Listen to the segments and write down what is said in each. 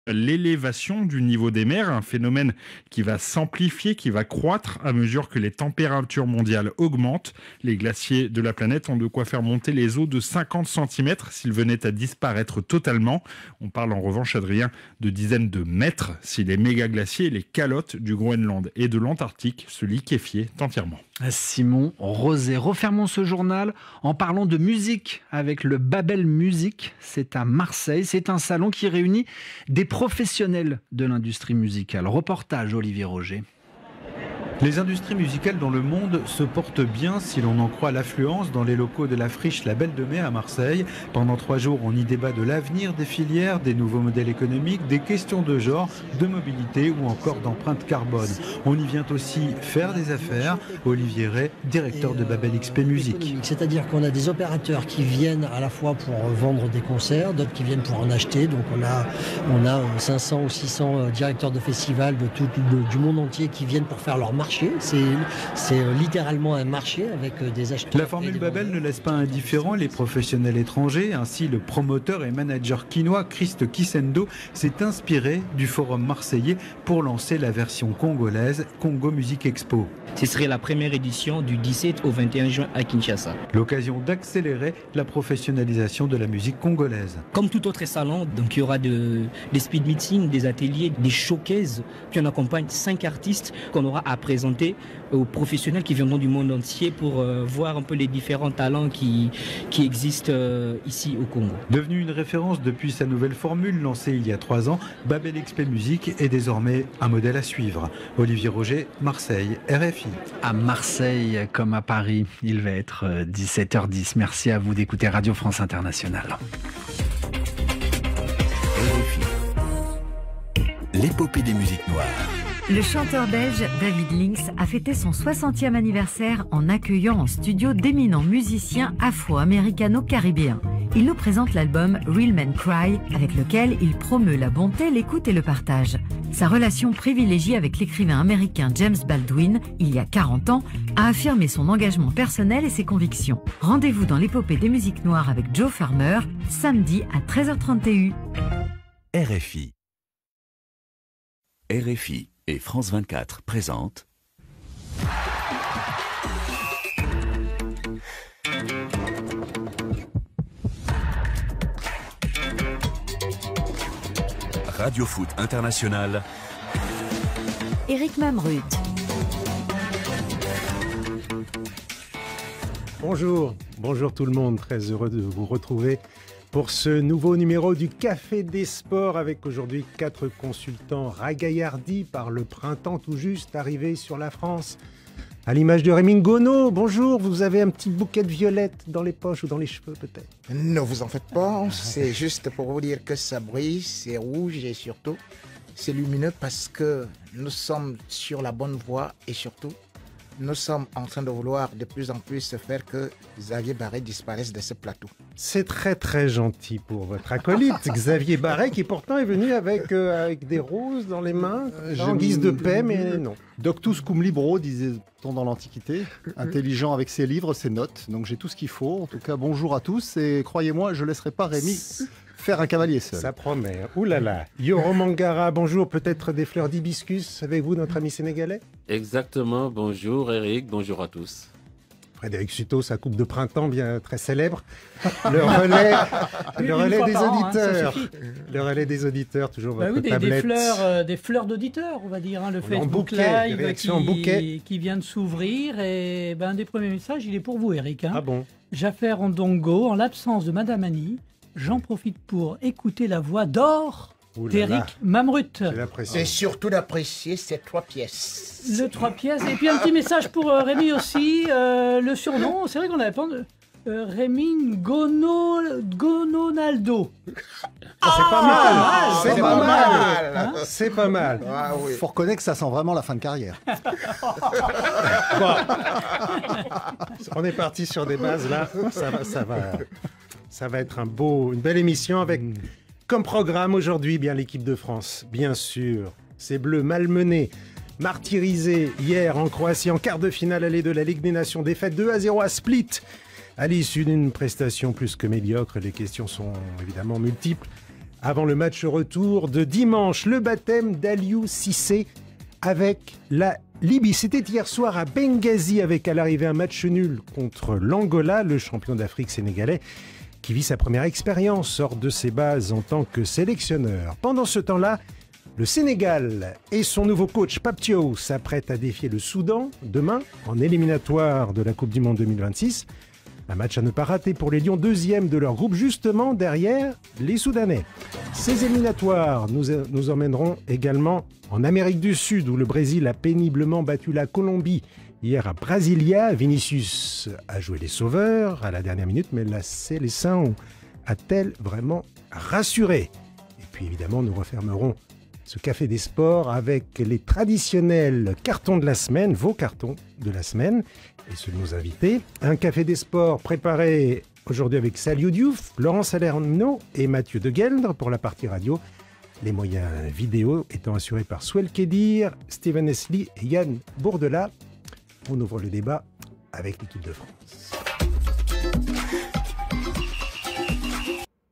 l'élévation du niveau des mers, un phénomène qui va s'amplifier, qui va croître à mesure que les températures mondiales augmentent. Les glaciers de la planète ont de quoi faire monter les eaux de 50 cm s'ils venaient à disparaître totalement. On parle en revanche, Adrien, de dizaines de mètres si les méga-glaciers et les calottes du Groenland et de l'Antarctique se liquéfiaient entièrement. Simon Rosé. Refermons ce journal en parlant de musique avec le Babel Music. C'est à Marseille. C'est un salon qui réunit des professionnels de l'industrie musicale. Reportage Olivier Roger. Les industries musicales dans le monde se portent bien si l'on en croit l'affluence dans les locaux de la friche La Belle de Mai à Marseille. Pendant 3 jours, on y débat de l'avenir des filières, des nouveaux modèles économiques, des questions de genre, de mobilité ou encore d'empreinte carbone. On y vient aussi faire des affaires. Olivier Ray, directeur de Babel XP Music. C'est-à-dire qu'on a des opérateurs qui viennent à la fois pour vendre des concerts, d'autres qui viennent pour en acheter. Donc on a 500 ou 600 directeurs de festivals du monde entier qui viennent pour faire leur marché. C'est littéralement un marché avec des acheteurs. La formule Babel ne laisse pas indifférents les professionnels étrangers. Ainsi, le promoteur et manager quinois Christ Kisendo s'est inspiré du forum marseillais pour lancer la version congolaise Congo Music Expo. Ce serait la première édition du 17 au 21 juin à Kinshasa. L'occasion d'accélérer la professionnalisation de la musique congolaise. Comme tout autre salon, donc il y aura des speed meetings, des ateliers, des showcases. Puis on accompagne 5 artistes qu'on aura à présenter aux professionnels qui viendront du monde entier pour voir un peu les différents talents qui existent ici au Congo. Devenu une référence depuis sa nouvelle formule lancée il y a 3 ans, Babel XP Music est désormais un modèle à suivre. Olivier Roger, Marseille, RFI. À Marseille comme à Paris, il va être 17h10. Merci à vous d'écouter Radio France Internationale. RFI. L'épopée des musiques noires. Le chanteur belge David Links a fêté son 60e anniversaire en accueillant en studio d'éminents musiciens afro-américano-caribéens. Il nous présente l'album Real Men Cry, avec lequel il promeut la bonté, l'écoute et le partage. Sa relation privilégiée avec l'écrivain américain James Baldwin, il y a 40 ans, a affirmé son engagement personnel et ses convictions. Rendez-vous dans l'épopée des musiques noires avec Joe Farmer, samedi à 13h30 TU. RFI. RFI et France 24 présentent Radio Foot International. Éric Mamrut. Bonjour tout le monde, très heureux de vous retrouver pour ce nouveau numéro du Café des Sports avec aujourd'hui 4 consultants ragaillardis par le printemps tout juste arrivé sur la France. À l'image de Rémi Ngono, bonjour, vous avez un petit bouquet de violettes dans les poches ou dans les cheveux peut-être? Ne vous en faites pas, c'est juste pour vous dire que ça brille, c'est rouge et surtout c'est lumineux parce que nous sommes sur la bonne voie et surtout nous sommes en train de vouloir de plus en plus faire que Xavier Barret disparaisse de ce plateau. C'est très très gentil pour votre acolyte, Xavier Barret, qui pourtant est venu avec des roses dans les mains, en guise de paix, mais non. Doctus cum libro, disait-on dans l'Antiquité, intelligent avec ses livres, ses notes, donc j'ai tout ce qu'il faut. En tout cas, bonjour à tous, et croyez-moi, je ne laisserai pas Rémi faire un cavalier seul. Ça promet. Ouh là là. Yoro Mangara, bonjour. Peut-être des fleurs d'hibiscus avec vous, notre ami sénégalais? Exactement. Bonjour Eric, bonjour à tous. Frédéric Suto, sa coupe de printemps bien très célèbre. Le relais des auditeurs. Le relais des auditeurs, toujours votre tablette. Des fleurs d'auditeurs, on va dire. Hein, le Facebook bouquet, Live qui vient de s'ouvrir. Et un des premiers messages, il est pour vous, Eric. Hein. Ah bon? Jaffer Ondongo, en l'absence de Madame Annie, j'en profite pour écouter la voix d'or d'Éric Mamrut. C'est surtout d'apprécier ces 3 pièces. Le 3 pièces. Et puis un petit message pour Rémi aussi. Le surnom, c'est vrai qu'on n'avait pas... Rémi Gononaldo. C'est pas mal. C'est pas mal. Hein? C'est pas mal. Ah, oui. Faut reconnaître que ça sent vraiment la fin de carrière. Bon. On est parti sur des bases là. Ça va être une belle émission avec comme programme aujourd'hui bien l'équipe de France, bien sûr. Ces Bleus malmenés, martyrisés hier en Croatie en quart de finale allée de la Ligue des Nations, défaite 2-0 à Split. À l'issue d'une prestation plus que médiocre, les questions sont évidemment multiples. avant le match retour de dimanche, le baptême d'Aliou Cissé avec la Libye. C'était hier soir à Benghazi avec à l'arrivée un match nul contre l'Angola, le champion d'Afrique sénégalais qui vit sa première expérience hors de ses bases en tant que sélectionneur. Pendant ce temps-là, le Sénégal et son nouveau coach Pape Thiaw s'apprêtent à défier le Soudan demain en éliminatoire de la Coupe du Monde 2026. Un match à ne pas rater pour les Lions, deuxième de leur groupe, justement derrière les Soudanais. Ces éliminatoires nous emmèneront également en Amérique du Sud, où le Brésil a péniblement battu la Colombie. Hier à Brasilia, Vinicius a joué les sauveurs à la dernière minute, mais la sélection a-t-elle vraiment rassuré? Et puis évidemment, nous refermerons ce Café des Sports avec les traditionnels cartons de la semaine, vos cartons de la semaine, et ceux de nos invités. Un Café des Sports préparé aujourd'hui avec Saliou Diouf, Laurent Salerno et Mathieu Degueldre pour la partie radio. Les moyens vidéo étant assurés par Swell Kedir, Steven Esli et Yann Bourdela. On ouvre le débat avec l'équipe de France.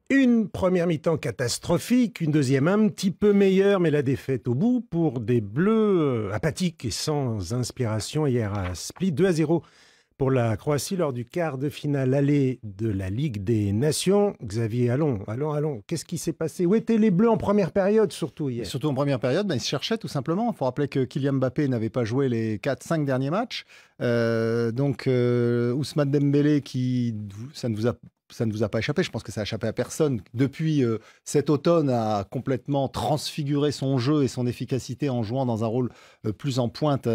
Une première mi-temps catastrophique, une deuxième un petit peu meilleure, mais la défaite au bout pour des Bleus apathiques et sans inspiration hier à Split. 2-0 pour la Croatie lors du quart de finale aller de la Ligue des Nations. Xavier, allons. Qu'est-ce qui s'est passé? Où étaient les Bleus en première période, surtout hier? Surtout en première période, ils se cherchaient tout simplement. Il faut rappeler que Kylian Mbappé n'avait pas joué les 4-5 derniers matchs. Ousmane Dembélé, ça ne vous a pas échappé, je pense que ça a échappé à personne. Depuis cet automne, a complètement transfiguré son jeu et son efficacité en jouant dans un rôle plus en pointe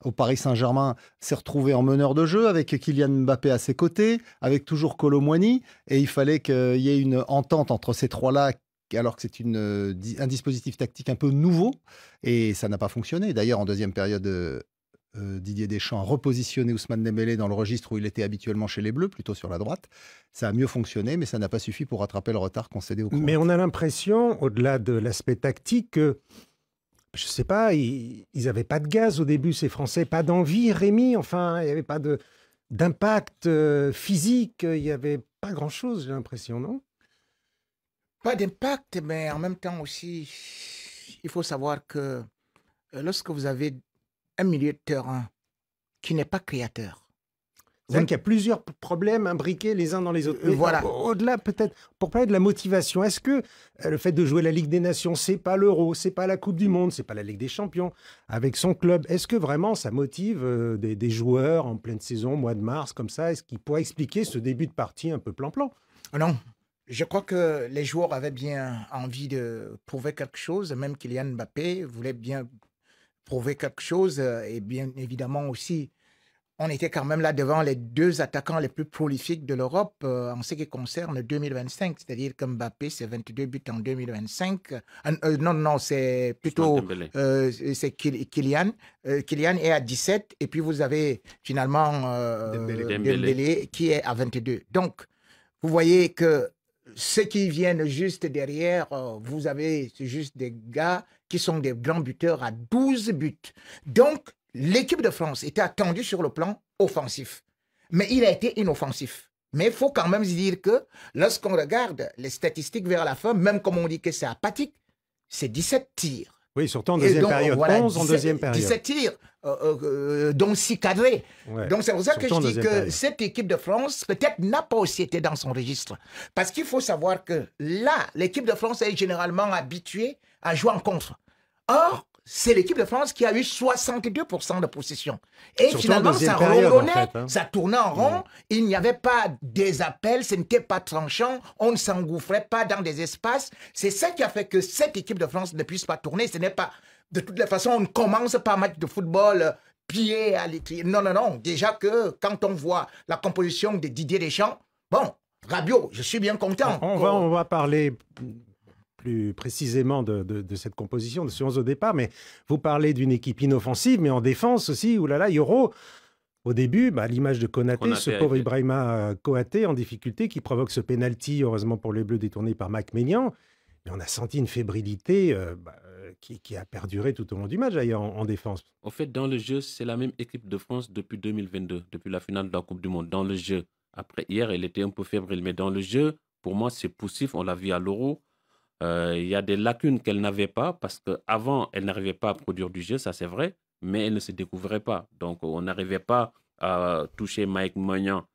au Paris Saint-Germain. S'est retrouvé en meneur de jeu avec Kylian Mbappé à ses côtés, avec toujours Kolo Muani. Et il fallait qu'il y ait une entente entre ces trois-là, alors que c'est un dispositif tactique un peu nouveau. Et ça n'a pas fonctionné. D'ailleurs, en deuxième période, Didier Deschamps a repositionné Ousmane Dembélé dans le registre où il était habituellement chez les Bleus, plutôt sur la droite. Ça a mieux fonctionné, mais ça n'a pas suffi pour rattraper le retard concédé au Croates. Mais on a l'impression, au-delà de l'aspect tactique, que, je ne sais pas, ils n'avaient pas de gaz au début, ces Français, pas d'envie, Rémi, enfin, il n'y avait pas d'impact physique, il n'y avait pas grand-chose, j'ai l'impression, non? Pas d'impact, mais en même temps aussi, il faut savoir que lorsque vous avez un milieu de terrain qui n'est pas créateur. C'est vrai qu'il y a plusieurs problèmes imbriqués les uns dans les autres. Mais voilà. Au-delà, peut-être, pour parler de la motivation, est-ce que le fait de jouer la Ligue des Nations, c'est pas l'Euro, c'est pas la Coupe du Monde, c'est pas la Ligue des Champions, avec son club, est-ce que vraiment ça motive des joueurs en pleine saison, mois de mars, comme ça? Est-ce qu'il pourrait expliquer ce début de partie un peu plan-plan? Non. Je crois que les joueurs avaient bien envie de prouver quelque chose, même Kylian Mbappé voulait bien prouver quelque chose, et bien évidemment aussi, on était quand même là devant les deux attaquants les plus prolifiques de l'Europe en ce qui concerne 2025, c'est-à-dire que Mbappé, c'est 22 buts en 2025. Non, c'est plutôt c'est Kylian. Kylian est à 17, et puis vous avez finalement Dembélé qui est à 22. Donc, vous voyez que ceux qui viennent juste derrière, vous avez juste des gars qui sont des grands buteurs à 12 buts. Donc, l'équipe de France était attendue sur le plan offensif. Mais il a été inoffensif. Mais il faut quand même se dire que lorsqu'on regarde les statistiques vers la fin, même comme on dit que c'est apathique, c'est 17 tirs. Oui, surtout en deuxième période. Voilà, 11 en deuxième période. 17 tirs, dont 6 cadrés. Ouais. Donc c'est pour ça que je dis que cette équipe de France, peut-être, n'a pas aussi été dans son registre. Parce qu'il faut savoir que là, l'équipe de France est généralement habituée à jouer en contre. Or, c'est l'équipe de France qui a eu 62% de possession. Et surtout finalement, ça rondonnait, ça tournait en rond. Il n'y avait pas des appels, ce n'était pas tranchant, on ne s'engouffrait pas dans des espaces. C'est ça qui a fait que cette équipe de France ne puisse pas tourner. Ce n'est pas, de toutes les façons, on ne commence pas un match de football pied à l'étrier. Non. Déjà que quand on voit la composition de Didier Deschamps, bon, Rabiot, je suis bien content. On va parler plus précisément de cette composition, de ce 11 au départ, mais vous parlez d'une équipe inoffensive, mais en défense aussi, oulala, Yoro, au début, l'image de Konaté, ce pauvre Ibrahima Konaté en difficulté qui provoque ce penalty, heureusement pour les Bleus, détourné par Mac Maignan, mais on a senti une fébrilité qui a perduré tout au long du match, d'ailleurs, en défense. En fait, dans le jeu, c'est la même équipe de France depuis 2022, depuis la finale de la Coupe du Monde. Dans le jeu, après hier, elle était un peu fébrile, mais dans le jeu, pour moi, c'est poussif, on l'a vu à l'Euro. Il y a des lacunes qu'elle n'avait pas parce qu'avant, elle n'arrivait pas à produire du jeu, ça c'est vrai, mais elle ne se découvrait pas. Donc, on n'arrivait pas à toucher Mike Maignan.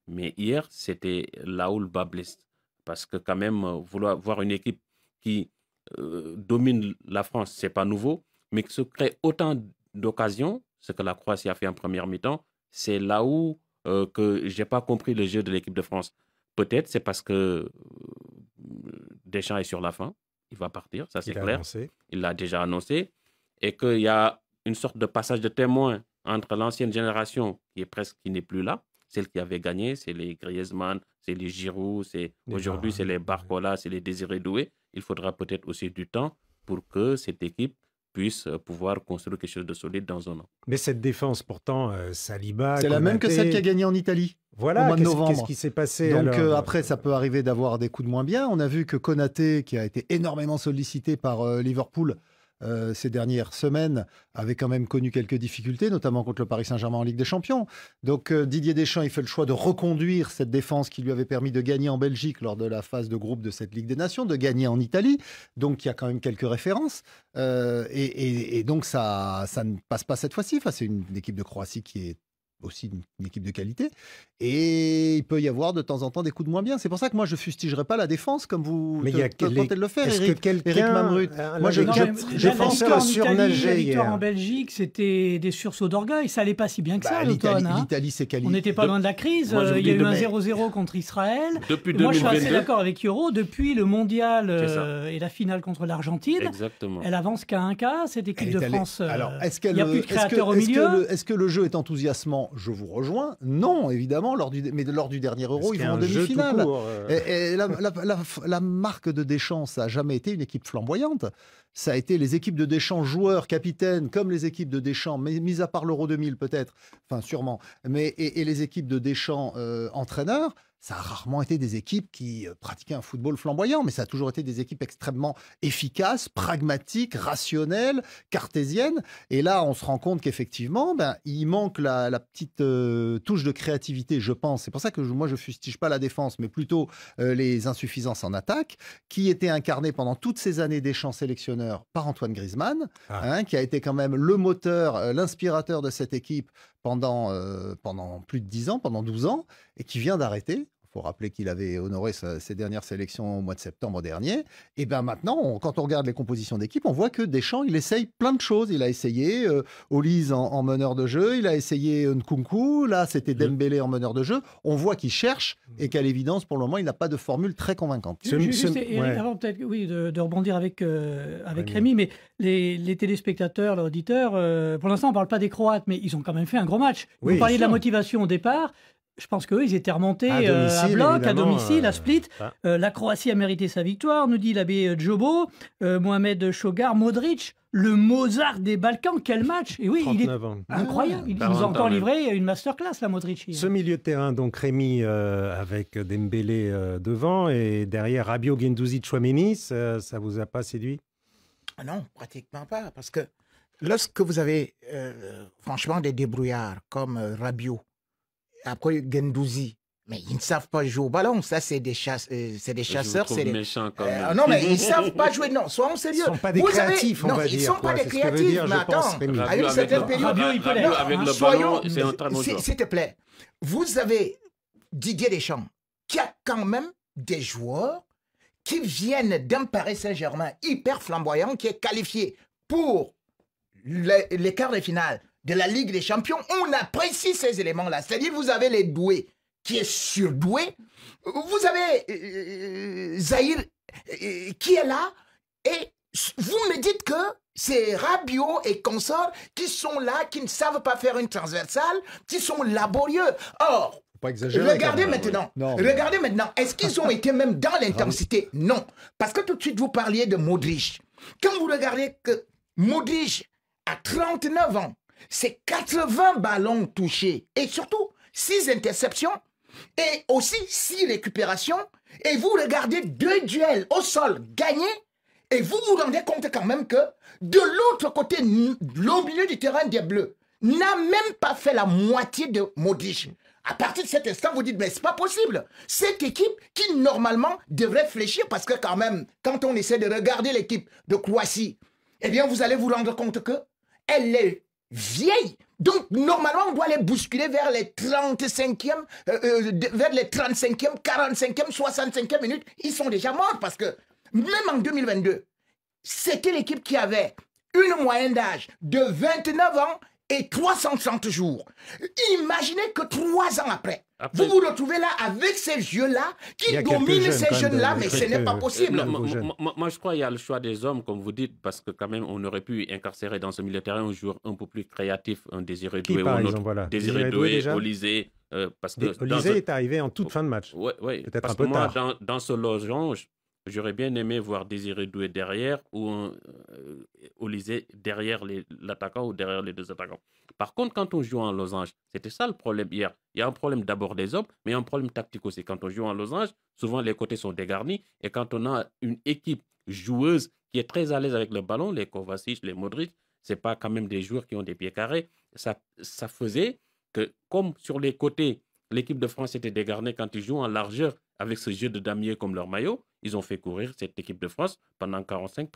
Mais hier, c'était là où le bas blesse. Parce que quand même, vouloir voir une équipe qui domine la France, ce n'est pas nouveau, mais qui se crée autant d'occasions, ce que la Croatie a fait en première mi-temps, c'est là où que je n'ai pas compris le jeu de l'équipe de France. Peut-être c'est parce que Deschamps est sur la fin, il va partir, ça c'est clair. Il l'a déjà annoncé. Et qu'il y a une sorte de passage de témoin entre l'ancienne génération qui n'est plus là, celle qui avait gagné, c'est les Griezmann, c'est les Giroud, aujourd'hui c'est les Barcola, c'est les Désiré Doué. Il faudra peut-être aussi du temps pour que cette équipe puisse pouvoir construire quelque chose de solide dans un an. Mais cette défense, pourtant, Saliba... C'est la même que celle qui a gagné en Italie voilà, au mois de novembre. Qu'est-ce qui s'est passé donc alors après, ça peut arriver d'avoir des coups de moins bien. On a vu que Konaté, qui a été énormément sollicité par Liverpool ces dernières semaines, avait quand même connu quelques difficultés, notamment contre le Paris Saint-Germain en Ligue des Champions. Donc Didier Deschamps, il fait le choix de reconduire cette défense qui lui avait permis de gagner en Belgique lors de la phase de groupe de cette Ligue des Nations, de gagner en Italie. Donc il y a quand même quelques références. Et donc ça ne passe pas cette fois-ci. Enfin, c'est une équipe de Croatie qui est aussi une équipe de qualité, et il peut y avoir de temps en temps des coups de moins bien. C'est pour ça que moi je fustigerai pas la défense comme vous tentez de le faire, Eric Mamrut. Moi je pense que surnager la victoire en Belgique, c'était des sursauts d'orgueil, ça allait pas si bien que ça l'automne. L'Italie s'est qualifiée. On n'était pas loin de la crise, il y a eu un 0-0 contre Israël. Depuis moi je suis assez d'accord avec Yoro, depuis le mondial et la finale contre l'Argentine, elle avance qu'à un cas, cette équipe de France. Alors, il n'y a plus de créateurs au milieu. Est-ce que le jeu est enthousiasmant? Je vous rejoins. Non, évidemment, mais lors du dernier Euro, ils vont en demi-finale. Et la marque de Deschamps, ça n'a jamais été une équipe flamboyante. Ça a été les équipes de Deschamps, joueurs, capitaines, comme les équipes de Deschamps, mis à part l'Euro 2000 peut-être, enfin sûrement, et les équipes de Deschamps, entraîneurs. Ça a rarement été des équipes qui pratiquaient un football flamboyant, mais ça a toujours été des équipes extrêmement efficaces, pragmatiques, rationnelles, cartésiennes. Et là, on se rend compte qu'effectivement, il manque la petite touche de créativité, je pense. C'est pour ça que moi, je ne fustige pas la défense, mais plutôt les insuffisances en attaque, qui étaient incarnées pendant toutes ces années Deschamps sélectionneur par Antoine Griezmann, qui a été quand même le moteur, l'inspirateur de cette équipe pendant plus de 10 ans, pendant 12 ans, et qui vient d'arrêter. Il faut rappeler qu'il avait honoré ses dernières sélections au mois de septembre dernier. Et bien maintenant, quand on regarde les compositions d'équipe, on voit que Deschamps, il essaye plein de choses. Il a essayé Olise en meneur de jeu, il a essayé Nkunku, là c'était Dembélé en meneur de jeu. On voit qu'il cherche et qu'à l'évidence, pour le moment, il n'a pas de formule très convaincante. Avant peut-être de rebondir avec Rémi, mais les téléspectateurs, les auditeurs, pour l'instant on ne parle pas des Croates, mais ils ont quand même fait un gros match. Vous parliez de la motivation au départ. Je pense qu'eux, ils étaient remontés à bloc, à domicile, à Split. La Croatie a mérité sa victoire, nous dit l'abbé Djobo, Mohamed Shogar, Modric, le Mozart des Balkans. Quel match! Et oui, il est incroyable. Il nous a encore livré une masterclass, la Modric. Ce milieu de terrain, donc Rémi avec Dembélé devant et derrière Rabiot, Guendouzi, Tchouaméni, ça vous a pas séduit? Non, pratiquement pas. Parce que lorsque vous avez franchement des débrouillards comme Rabiot, après Guendouzi, mais ils ne savent pas jouer au ballon. Ça, c'est des chasseurs. C'est des méchants quand même. Non, mais ils ne savent pas jouer. Non, soyons sérieux. Ils ne sont pas des créatifs, on va dire. Ils ne sont pas des créatifs. Mais attends, à une certaine période. Rabiot, il peut l'être. Avec le ballon, c'est un très bon joueur. S'il te plaît, vous avez Didier Deschamps, qui a quand même des joueurs qui viennent d'un Paris Saint-Germain hyper flamboyant, qui est qualifié pour les quarts de finale de la Ligue des Champions. On apprécie ces éléments-là. C'est-à-dire, vous avez les doués qui est surdoué. Vous avez Zahir qui est là. Et vous me dites que c'est Rabiot et consorts qui sont là, qui ne savent pas faire une transversale, qui sont laborieux. Or, regardez maintenant. Regardez maintenant. Est-ce qu'ils ont été même dans l'intensité? Non. Parce que tout de suite, vous parliez de Modric. Quand vous regardez que Modric a 39 ans, c'est 80 ballons touchés et surtout 6 interceptions et aussi 6 récupérations. Et vous regardez 2 duels au sol gagnés et vous vous rendez compte quand même que de l'autre côté, le milieu du terrain des Bleus n'a même pas fait la moitié de Modric. À partir de cet instant, vous dites, mais c'est pas possible. Cette équipe qui, normalement, devrait fléchir, parce que quand même, quand on essaie de regarder l'équipe de Croatie, eh bien, vous allez vous rendre compte que elle est vieille. Donc, normalement, on doit les bousculer vers les 35e, vers les 35e, 45e, 65e minutes. Ils sont déjà morts parce que, même en 2022, c'était l'équipe qui avait une moyenne d'âge de 29 ans et 360 jours. Imaginez que 3 ans après, vous vous retrouvez là avec ces vieux-là qui dominent ces jeunes-là, mais ce n'est pas possible. Moi, je crois qu'il y a le choix des hommes, comme vous dites, parce que quand même, on aurait pu incarcérer dans ce milieu de terrain un joueur un peu plus créatif, un Désiré Doué ou un autre. Désiré Doué, Olysée. Olysée est arrivé en toute fin de match. Oui, peut-être parce un peu que moi, tard. dans ce losange, j'aurais bien aimé voir Désiré Doué derrière ou Olysée derrière l'attaquant ou derrière les deux attaquants. Par contre, quand on joue en losange, c'était ça le problème hier. Il y a un problème d'abord des hommes, mais il y a un problème tactique aussi. Quand on joue en losange, souvent les côtés sont dégarnis. Et quand on a une équipe joueuse qui est très à l'aise avec le ballon, les Kovacic, les Modric, ce n'est pas quand même des joueurs qui ont des pieds carrés. Ça faisait que, comme sur les côtés, l'équipe de France était dégarnie quand ils jouent en largeur avec ce jeu de damier comme leur maillot. Ils ont fait courir cette équipe de France pendant les 45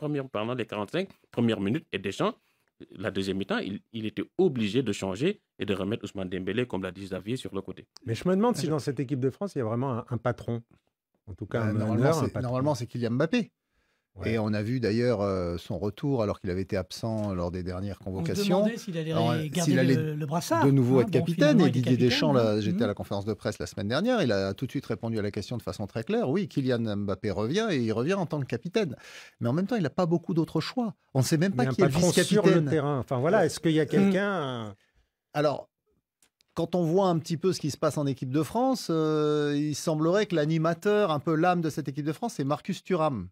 premières minutes. Et Deschamps, la deuxième mi-temps, il était obligé de changer et de remettre Ousmane Dembélé, comme l'a dit Xavier, sur le côté. Mais je me demande si dans cette équipe de France, il y a vraiment un patron. En tout cas, un meneur, un patron. Normalement, c'est Kylian Mbappé. Ouais. Et on a vu d'ailleurs son retour alors qu'il avait été absent lors des dernières convocations. On se demandait s'il allait garder le brassard. De nouveau être capitaine. Et Didier Deschamps, j'étais à la conférence de presse la semaine dernière, il a tout de suite répondu à la question de façon très claire. Oui, Kylian Mbappé revient et il revient en tant que capitaine. Mais en même temps, il n'a pas beaucoup d'autres choix. On ne sait même pas qui est le vice-capitaine. Sur le terrain. Enfin voilà, est-ce qu'il y a quelqu'un... Alors... Quand on voit un petit peu ce qui se passe en équipe de France, il semblerait que l'animateur, un peu l'âme de cette équipe de France, c'est Marcus Thuram.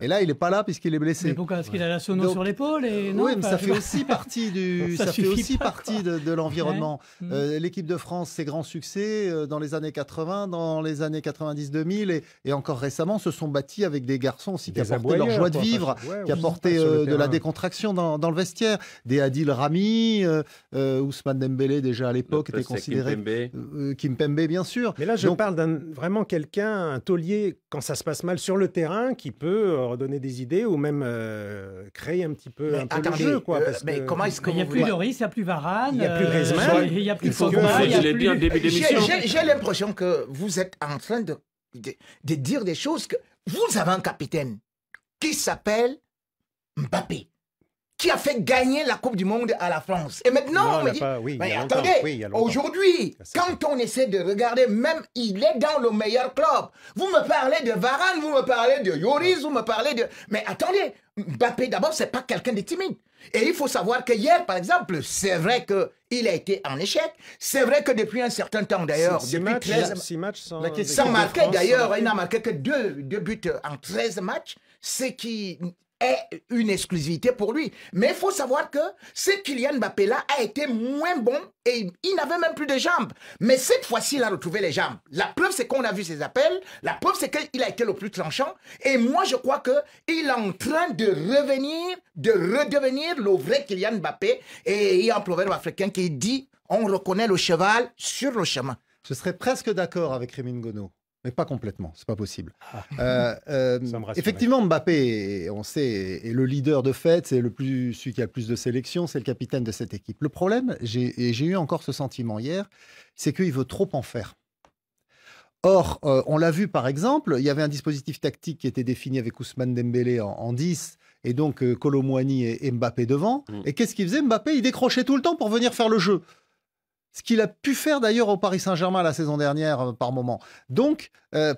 Et là, il n'est pas là puisqu'il est blessé. Mais pourquoi? Parce qu'il a la sono sur l'épaule et non, oui, mais ça fait aussi partie de l'environnement. L'équipe de France, ses grands succès dans les années 80, dans les années 90-2000 et encore récemment, se sont bâtis avec des garçons aussi qui apportaient leur joie de vivre, qui apportaient de la décontraction dans le vestiaire. Des Adil Rami, Ousmane Dembélé déjà à l'époque était considéré. Kimpembe, bien sûr. Mais là, je parle vraiment quelqu'un, un taulier, quand ça se passe mal sur le terrain, qui peut redonner des idées ou même créer un petit peu, le jeu. Quoi, mais comment est-ce que il n'y a plus Lloris, il n'y a plus Varane, il n'y a plus Griezmann, il n'y a plus Pogba. J'ai l'impression que vous êtes en train de dire des choses que... Vous avez un capitaine qui s'appelle Mbappé, qui a fait gagner la Coupe du Monde à la France. Et maintenant, on me dit, mais attendez, aujourd'hui, quand on essaie de regarder, même il est dans le meilleur club. Vous me parlez de Varane, vous me parlez de Lloris, vous me parlez de... Mais attendez, Mbappé, d'abord, c'est pas quelqu'un de timide. Et il faut savoir que hier, par exemple, c'est vrai qu'il a été en échec. C'est vrai que depuis un certain temps, d'ailleurs, depuis 6 matchs sans marquer, d'ailleurs, il n'a marqué que 2 buts en 13 matchs, ce qui... est une exclusivité pour lui. Mais il faut savoir que ce Kylian Mbappé-là a été moins bon et il n'avait même plus de jambes. Mais cette fois-ci, il a retrouvé les jambes. La preuve, c'est qu'on a vu ses appels. La preuve, c'est qu'il a été le plus tranchant. Et moi, je crois qu'il est en train de redevenir le vrai Kylian Mbappé. Et il y a un proverbe africain qui dit « On reconnaît le cheval sur le chemin ». Je serais presque d'accord avec Rémi Ngono. Mais pas complètement, c'est pas possible. Effectivement, Mbappé, on sait, est le leader de fait, c'est celui qui a le plus de sélections, c'est le capitaine de cette équipe. Le problème, j'ai eu encore ce sentiment hier, c'est qu'il veut trop en faire. Or, on l'a vu par exemple, il y avait un dispositif tactique qui était défini avec Ousmane Dembélé en 10, et donc Kolo Muani et Mbappé devant. Et qu'est-ce qu'il faisait Mbappé? Il décrochait tout le temps pour venir faire le jeu. Ce qu'il a pu faire d'ailleurs au Paris Saint-Germain la saison dernière par moment. Donc,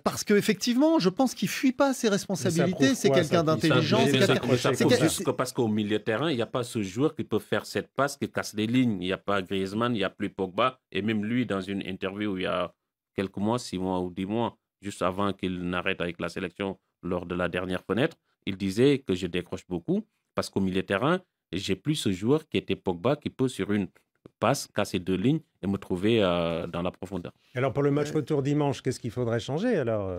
parce qu'effectivement, je pense qu'il ne fuit pas ses responsabilités. C'est quelqu'un d'intelligent. Parce qu'au milieu de terrain, il n'y a pas ce joueur qui peut faire cette passe qui casse les lignes. Il n'y a pas Griezmann, il n'y a plus Pogba. Et même lui, dans une interview il y a quelques mois, 6 mois ou 10 mois, juste avant qu'il n'arrête avec la sélection lors de la dernière fenêtre, il disait que je décroche beaucoup parce qu'au milieu de terrain, j'ai plus ce joueur qui était Pogba qui peut sur une passe, casser 2 lignes et me trouver dans la profondeur. Alors pour le match retour dimanche, qu'est-ce qu'il faudrait changer alors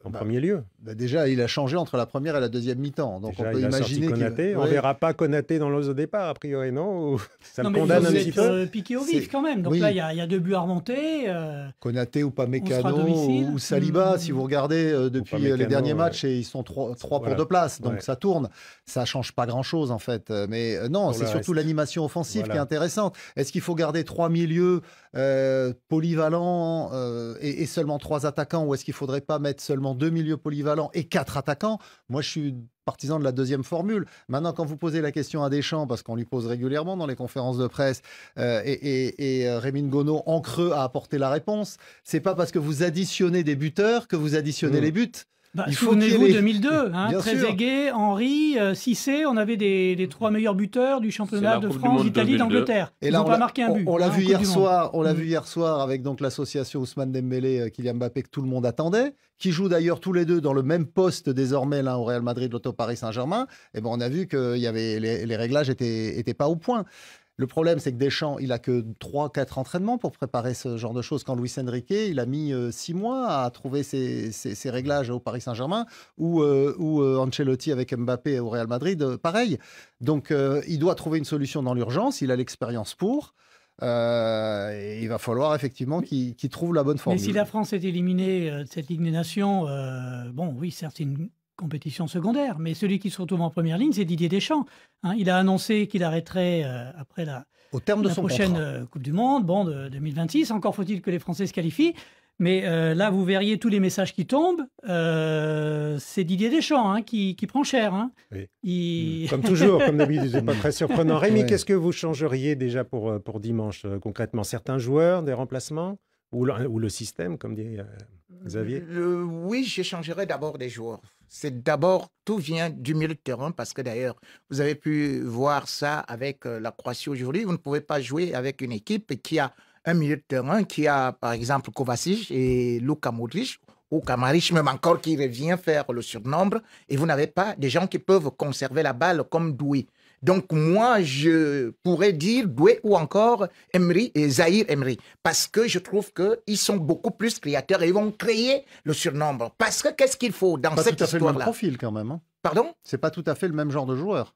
en premier lieu? Déjà, il a changé entre la première et la deuxième mi-temps. Donc déjà, on peut imaginer Konaté. On ne verra pas Konaté dans l'ose au départ, a priori, non? Ça me condamne un petit peu. Piqué au vif quand même. Donc là, il y a 2 buts à remonter. Konaté ou Pamecano ou Saliba, si vous regardez depuis les derniers matchs, et ils sont 3 pour 2 places. Donc ça tourne. Ça ne change pas grand-chose en fait. Mais non, c'est surtout l'animation offensive qui est intéressante. Est-ce qu'il faut garder 3 milieux polyvalents et seulement 3 attaquants, ou est-ce qu'il ne faudrait pas mettre seulement 2 milieux polyvalents et 4 attaquants? Moi, je suis partisan de la deuxième formule. Maintenant, quand vous posez la question à Deschamps, parce qu'on lui pose régulièrement dans les conférences de presse, et Rémi Ngono en creux a apporté la réponse, c'est pas parce que vous additionnez des buteurs que vous additionnez les buts. Souvenez-vous 2002, Trezeguet, Henry, Cissé, on avait les 3 meilleurs buteurs du championnat de France, d'Italie, d'Angleterre. Ils n'ont pas marqué un but. On l'a vu hier soir. On l'a vu hier soir avec donc l'association Ousmane Dembélé, Kylian Mbappé, que tout le monde attendait, qui jouent d'ailleurs tous les deux dans le même poste désormais, l'un au Real Madrid, l'autre au Paris Saint-Germain. Et on a vu que les réglages étaient pas au point. Le problème, c'est que Deschamps, il a que 3-4 entraînements pour préparer ce genre de choses. Quand Luis Enrique, il a mis 6 mois à trouver ses réglages au Paris Saint-Germain, ou Ancelotti avec Mbappé au Real Madrid, pareil. Donc, il doit trouver une solution dans l'urgence. Il a l'expérience pour. Et il va falloir effectivement qu'il trouve la bonne formule. Mais si la France est éliminée de cette Ligue des Nations, oui, certes, c'est une compétition secondaire, mais celui qui se retrouve en première ligne, c'est Didier Deschamps. Il a annoncé qu'il arrêterait après la prochaine Coupe du Monde, de 2026. Encore faut-il que les Français se qualifient. Mais là, vous verriez tous les messages qui tombent. C'est Didier Deschamps qui prend cher. Oui. Comme toujours, comme d'habitude, c'est pas très surprenant. Rémi, qu'est-ce que vous changeriez déjà pour dimanche concrètement? Certains joueurs, des remplacements ou le système, comme dit Xavier? Oui, je changerais d'abord des joueurs. C'est d'abord, tout vient du milieu de terrain, parce que d'ailleurs, vous avez pu voir ça avec la Croatie aujourd'hui. Vous ne pouvez pas jouer avec une équipe qui a un milieu de terrain, qui a par exemple Kovacic et Luka Modric, ou Kamaric même encore, qui revient faire le surnombre, et vous n'avez pas des gens qui peuvent conserver la balle comme Doué. Donc moi, je pourrais dire Doué ou encore Emery et Zahir Emery, parce que je trouve qu'ils sont beaucoup plus créateurs et ils vont créer le surnombre. Parce que qu'est-ce qu'il faut dans cette histoire-là? C'est pas tout à fait le même profil quand même. Pardon? C'est pas tout à fait le même genre de joueur.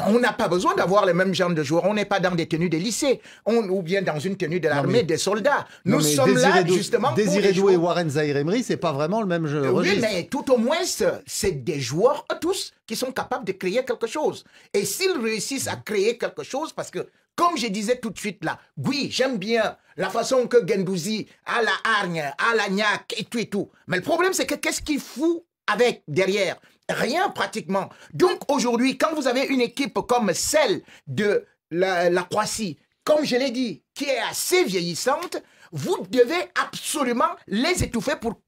On n'a pas besoin d'avoir les mêmes genres de joueurs. On n'est pas dans des tenues des lycées, ou bien dans une tenue de l'armée, des soldats. Nous sommes là justement pour Désiré Doué et Warren Zahir Emery, c'est pas vraiment le même jeu. Oui, mais tout au moins, c'est des joueurs tous qui sont capables de créer quelque chose. Et s'ils réussissent à créer quelque chose, parce que, comme je disais tout de suite là, oui, j'aime bien la façon que Guendouzi a la hargne, a la gnaque et tout. Mais le problème, c'est que qu'est-ce qu'il fout avec derrière? Rien pratiquement. Donc aujourd'hui, quand vous avez une équipe comme celle de la Croatie, comme je l'ai dit, qui est assez vieillissante, vous devez absolument les étouffer pour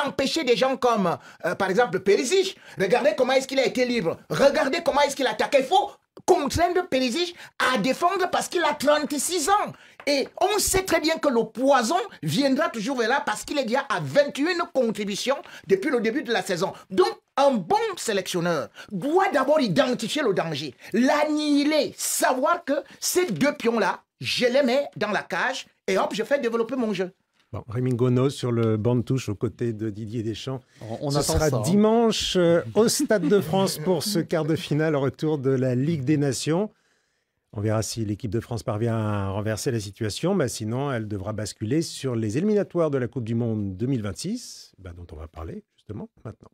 empêcher des gens comme, par exemple, Perisic. Regardez comment est-ce qu'il a été libre. Regardez comment est-ce qu'il attaque. Il faut contraindre Perisic à défendre parce qu'il a 36 ans. Et on sait très bien que le poison viendra toujours vers là parce qu'il est déjà à 21 contributions depuis le début de la saison. Donc, un bon sélectionneur doit d'abord identifier le danger, l'annihiler, savoir que ces 2 pions-là, je les mets dans la cage et hop, je fais développer mon jeu. Bon, Rémi Ngono sur le banc de touche aux côtés de Didier Deschamps. Ce sera dimanche au Stade de France pour ce quart de finale retour de la Ligue des Nations. On verra si l'équipe de France parvient à renverser la situation. Sinon, elle devra basculer sur les éliminatoires de la Coupe du Monde 2026, dont on va parler justement maintenant.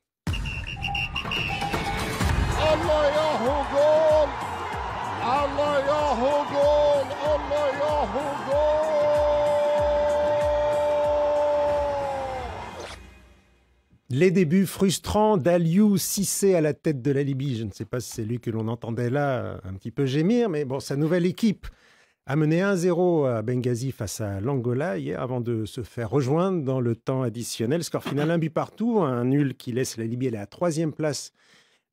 Les débuts frustrants d'Aliou Cissé à la tête de la Libye. Je ne sais pas si c'est lui que l'on entendait là un petit peu gémir, mais bon, sa nouvelle équipe a mené 1-0 à Benghazi face à l'Angola hier avant de se faire rejoindre dans le temps additionnel. Score final 1 but partout, un nul qui laisse la Libye aller à la 3e place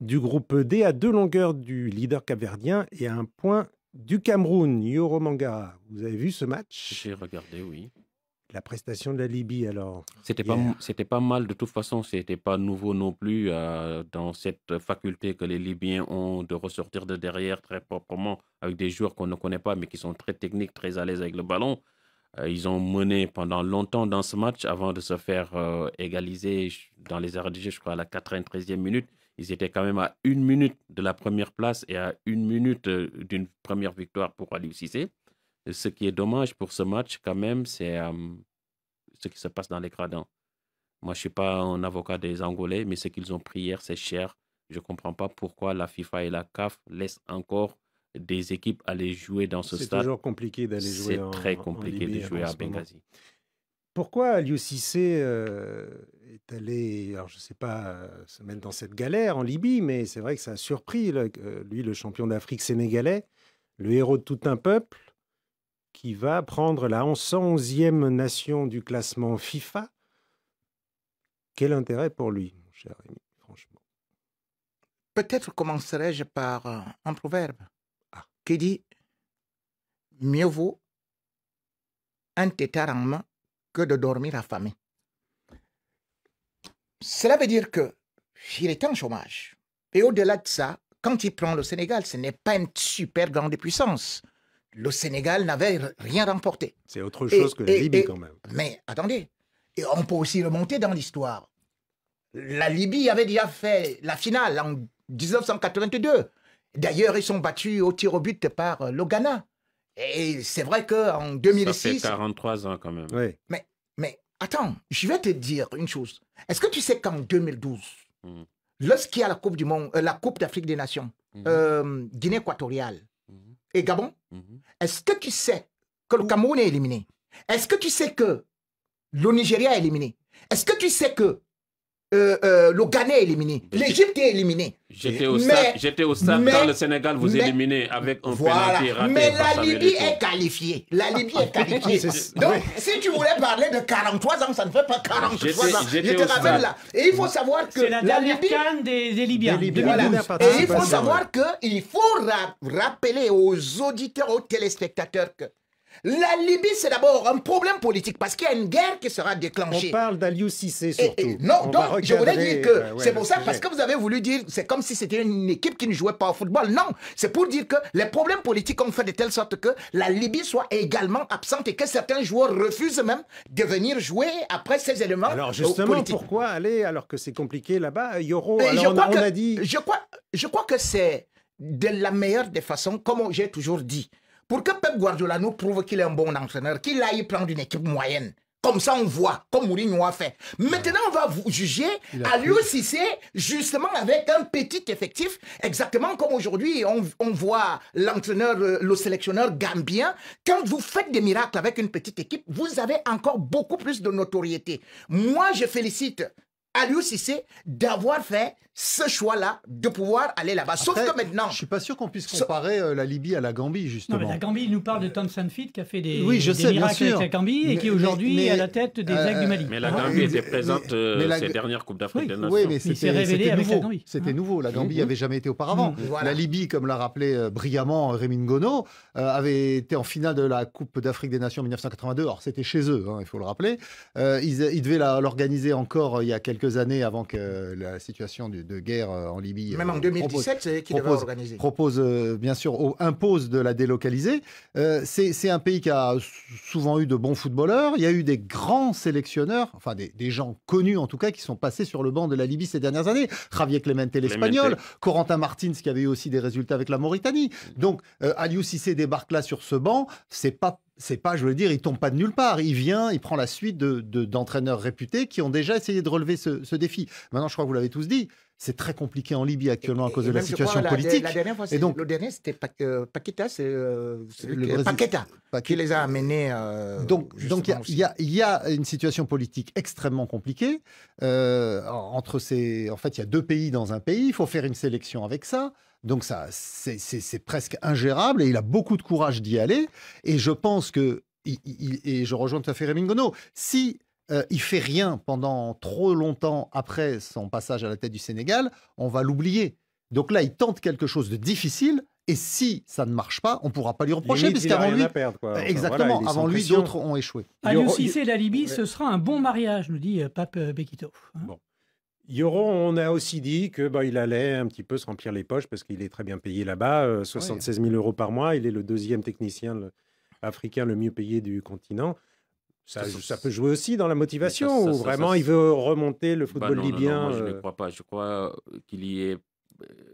du groupe D, à 2 longueurs du leader capverdien et à 1 point du Cameroun. Yoro Mangara, vous avez vu ce match? J'ai regardé, oui. la prestation de la Libye, alors. C'était pas mal, de toute façon, c'était pas nouveau non plus dans cette faculté que les Libyens ont de ressortir de derrière très proprement avec des joueurs qu'on ne connaît pas, mais qui sont très techniques, très à l'aise avec le ballon. Ils ont mené pendant longtemps dans ce match avant de se faire égaliser dans les arrêts de jeu, je crois, à la 93e minute. Ils étaient quand même à 1 minute de la première place et à 1 minute d'une première victoire pour Aliou Cissé. Ce qui est dommage pour ce match, quand même, c'est ce qui se passe dans les gradins. Moi, je ne suis pas un avocat des Angolais, mais ce qu'ils ont pris hier, c'est cher. Je ne comprends pas pourquoi la FIFA et la CAF laissent encore des équipes aller jouer dans ce stade. C'est toujours compliqué d'aller jouer C'est très compliqué de jouer à Benghazi. Pourquoi Aliou Cissé est allé, alors je ne sais pas, se mettre dans cette galère en Libye, mais c'est vrai que ça a surpris, lui, le champion d'Afrique sénégalais, le héros de tout un peuple, qui va prendre la 111e nation du classement FIFA. Quel intérêt pour lui, mon cher Rémi, franchement? Peut-être commencerai-je par un proverbe qui dit « Mieux vaut un tétard en main que de dormir affamé ». Cela veut dire qu'il est en chômage. Et au-delà de ça, quand il prend le Sénégal, ce n'est pas une super grande puissance. Le Sénégal n'avait rien remporté. C'est autre chose que la Libye quand même. Mais attendez, et on peut aussi remonter dans l'histoire. La Libye avait déjà fait la finale en 1982. D'ailleurs, ils sont battus au tir au but par le Ghana. Et c'est vrai qu'en 2006... Ça fait 43 ans quand même. Oui. Mais attends, je vais te dire une chose. Est-ce que tu sais qu'en 2012, lorsqu'il y a la Coupe du Monde, la Coupe d'Afrique des Nations, Guinée équatoriale et Gabon, est-ce que tu sais que le Cameroun est éliminé? Est-ce que tu sais que le Nigeria est éliminé? Est-ce que tu sais que le Ghana est éliminé? L'Égypte est éliminée. J'étais au stade quand le Sénégal vous éliminez avec un penalty raté. Mais la Libye est qualifiée. La Libye est qualifiée. Donc, si tu voulais parler de 43 ans, ça ne fait pas 43 ans. Je te ramène là. Et il faut savoir que c'est la dernière CAN des Libyens. Voilà. Et il faut savoir qu'il faut rappeler aux auditeurs, aux téléspectateurs que la Libye, c'est d'abord un problème politique parce qu'il y a une guerre qui sera déclenchée. On parle d'Aliou Cissé surtout. Non, donc je voulais dire que c'est pour ça, parce que vous avez voulu dire, c'est comme si c'était une équipe qui ne jouait pas au football. Non, c'est pour dire que les problèmes politiques ont fait de telle sorte que la Libye soit également absente et que certains joueurs refusent même de venir jouer après ces éléments politiques. Alors justement, pourquoi aller alors que c'est compliqué là-bas? Yoro, alors on a dit... Je crois que c'est de la meilleure des façons, comme j'ai toujours dit. Pour que Pep Guardiola nous prouve qu'il est un bon entraîneur, qu'il aille prendre une équipe moyenne. Comme ça, on voit, comme Mourinho a fait. Maintenant, on va vous juger Aliou Cissé, justement, avec un petit effectif, exactement comme aujourd'hui, on voit l'entraîneur, le sélectionneur gambien. Quand vous faites des miracles avec une petite équipe, vous avez encore beaucoup plus de notoriété. Moi, je félicite Aliou Cissé d'avoir fait ce choix-là, de pouvoir aller là-bas. Sauf que maintenant... Je suis pas sûr qu'on puisse comparer la Libye à la Gambie, justement. Non, mais la Gambie, il nous parle de Tom Sanfit qui a fait des miracles avec la Gambie et qui aujourd'hui est à la tête des Aigles du Mali. Mais la Gambie était présente ces dernières Coupes d'Afrique des Nations. Oui, mais il s'est révélé avec la Gambie. C'était nouveau. La Gambie n'avait jamais été auparavant. La Libye, comme l'a rappelé brillamment Rémi Ngono, avait été en finale de la Coupe d'Afrique des Nations en 1982. Alors, c'était chez eux, il faut le rappeler. Ils devaient l'organiser encore il y a quelques années avant que la situation de guerre en Libye. Même en 2017, c'est qui devait organiser. Bien sûr, impose de la délocaliser. C'est un pays qui a souvent eu de bons footballeurs. Il y a eu des grands sélectionneurs, enfin des gens connus en tout cas, qui sont passés sur le banc de la Libye ces dernières années. Javier Clemente, l'Espagnol, Corentin Martins, qui avait eu aussi des résultats avec la Mauritanie. Donc, Aliou Cissé débarque là sur ce banc. C'est pas, je veux dire, il tombe pas de nulle part. Il vient, il prend la suite d'entraîneurs réputés qui ont déjà essayé de relever ce défi. Maintenant, je crois que vous l'avez tous dit, c'est très compliqué en Libye actuellement à cause de la situation politique. La dernière fois, le dernier, c'était Paqueta, Paqueta qui les a amenés. Donc il y a une situation politique extrêmement compliquée. En fait, il y a deux pays dans un pays. Il faut faire une sélection avec ça. Donc ça, c'est presque ingérable et il a beaucoup de courage d'y aller. Et je pense que, et je rejoins tout à fait Rémi Ngono, si il fait rien pendant trop longtemps après son passage à la tête du Sénégal, on va l'oublier. Donc là, il tente quelque chose de difficile Et si ça ne marche pas, on ne pourra pas lui reprocher, Limite, puisqu'avant lui, exactement, voilà, avant lui, d'autres ont échoué. Aliou Cissé et la Libye, ce sera un bon mariage, nous dit Pape Bekito. Bon. Yoro, on a aussi dit que il allait un petit peu se remplir les poches parce qu'il est très bien payé là-bas, 76 000 euros par mois. Il est le deuxième technicien africain le mieux payé du continent. Ça peut jouer aussi dans la motivation, ou vraiment il veut remonter le football libyen. Non, je ne crois pas. Je crois qu'il y ait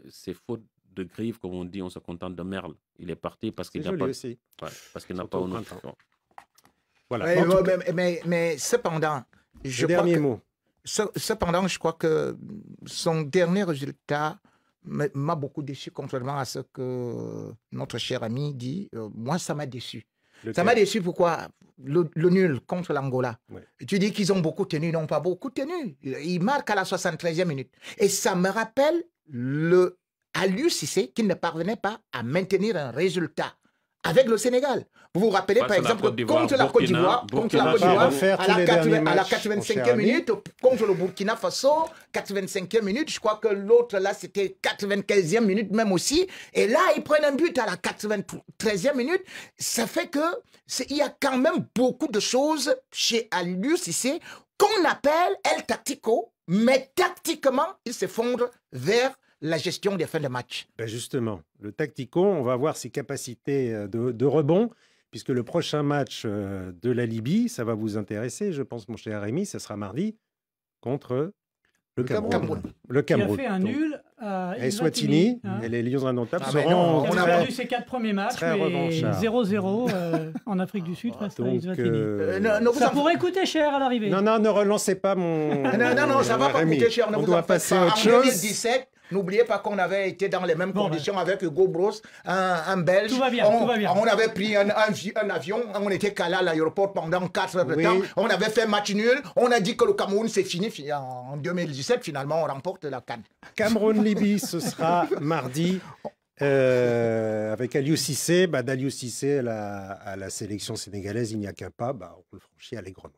ces fautes de grive, comme on dit, on se contente de merle. Il est parti parce qu'il n'a pas. Aussi. Ouais, parce qu'il n'a pas honte. Voilà. Mais cependant, cependant, je crois que son dernier résultat m'a beaucoup déçu, contrairement à ce que notre cher ami dit. Moi, ça m'a déçu. Ça m'a déçu, pourquoi le nul contre l'Angola. Ouais. Tu dis qu'ils ont beaucoup tenu, ils n'ont pas beaucoup tenu. Ils marquent à la 73e minute. Et ça me rappelle Aliou Cissé qui ne parvenait pas à maintenir un résultat avec le Sénégal. Vous vous rappelez par exemple contre la Côte d'Ivoire, à la 85e minute, contre le Burkina Faso, 85e minute, je crois que l'autre là c'était 95e minute même aussi, et là ils prennent un but à la 93e minute. Ça fait que il y a quand même beaucoup de choses chez Aliou Cissé qu'on appelle El Tactico, mais tactiquement il s'effondre vers la gestion des fins de match. Ben justement, le tactico, on va voir ses capacités de rebond, puisque le prochain match de la Libye, ça va vous intéresser, je pense, mon cher Rémi, ça sera mardi contre le Cameroun. Le Cameroun. Qui a fait un nul à Eswatini, et les Lions indomptables seront... On a perdu ses 4 premiers matchs, mais 0-0 en Afrique du Sud face à Eswatini. Ça pourrait coûter cher à l'arrivée. Non, ne relancez pas mon... Non, ça ne va pas coûter cher. On doit passer à autre chose. En 2017, n'oubliez pas qu'on avait été dans les mêmes conditions avec Hugo Bros, un Belge. Tout va bien, On avait pris un avion, on était calé à l'aéroport pendant 4 heures de temps. On avait fait match nul. On a dit que le Cameroun, c'est fini. En 2017, finalement, on remporte la CAN. Cameroun-Libye, ce sera mardi. Avec Aliou Cissé. D'Aliou Cissé à la sélection sénégalaise, il n'y a qu'un pas. On le franchit allègrement.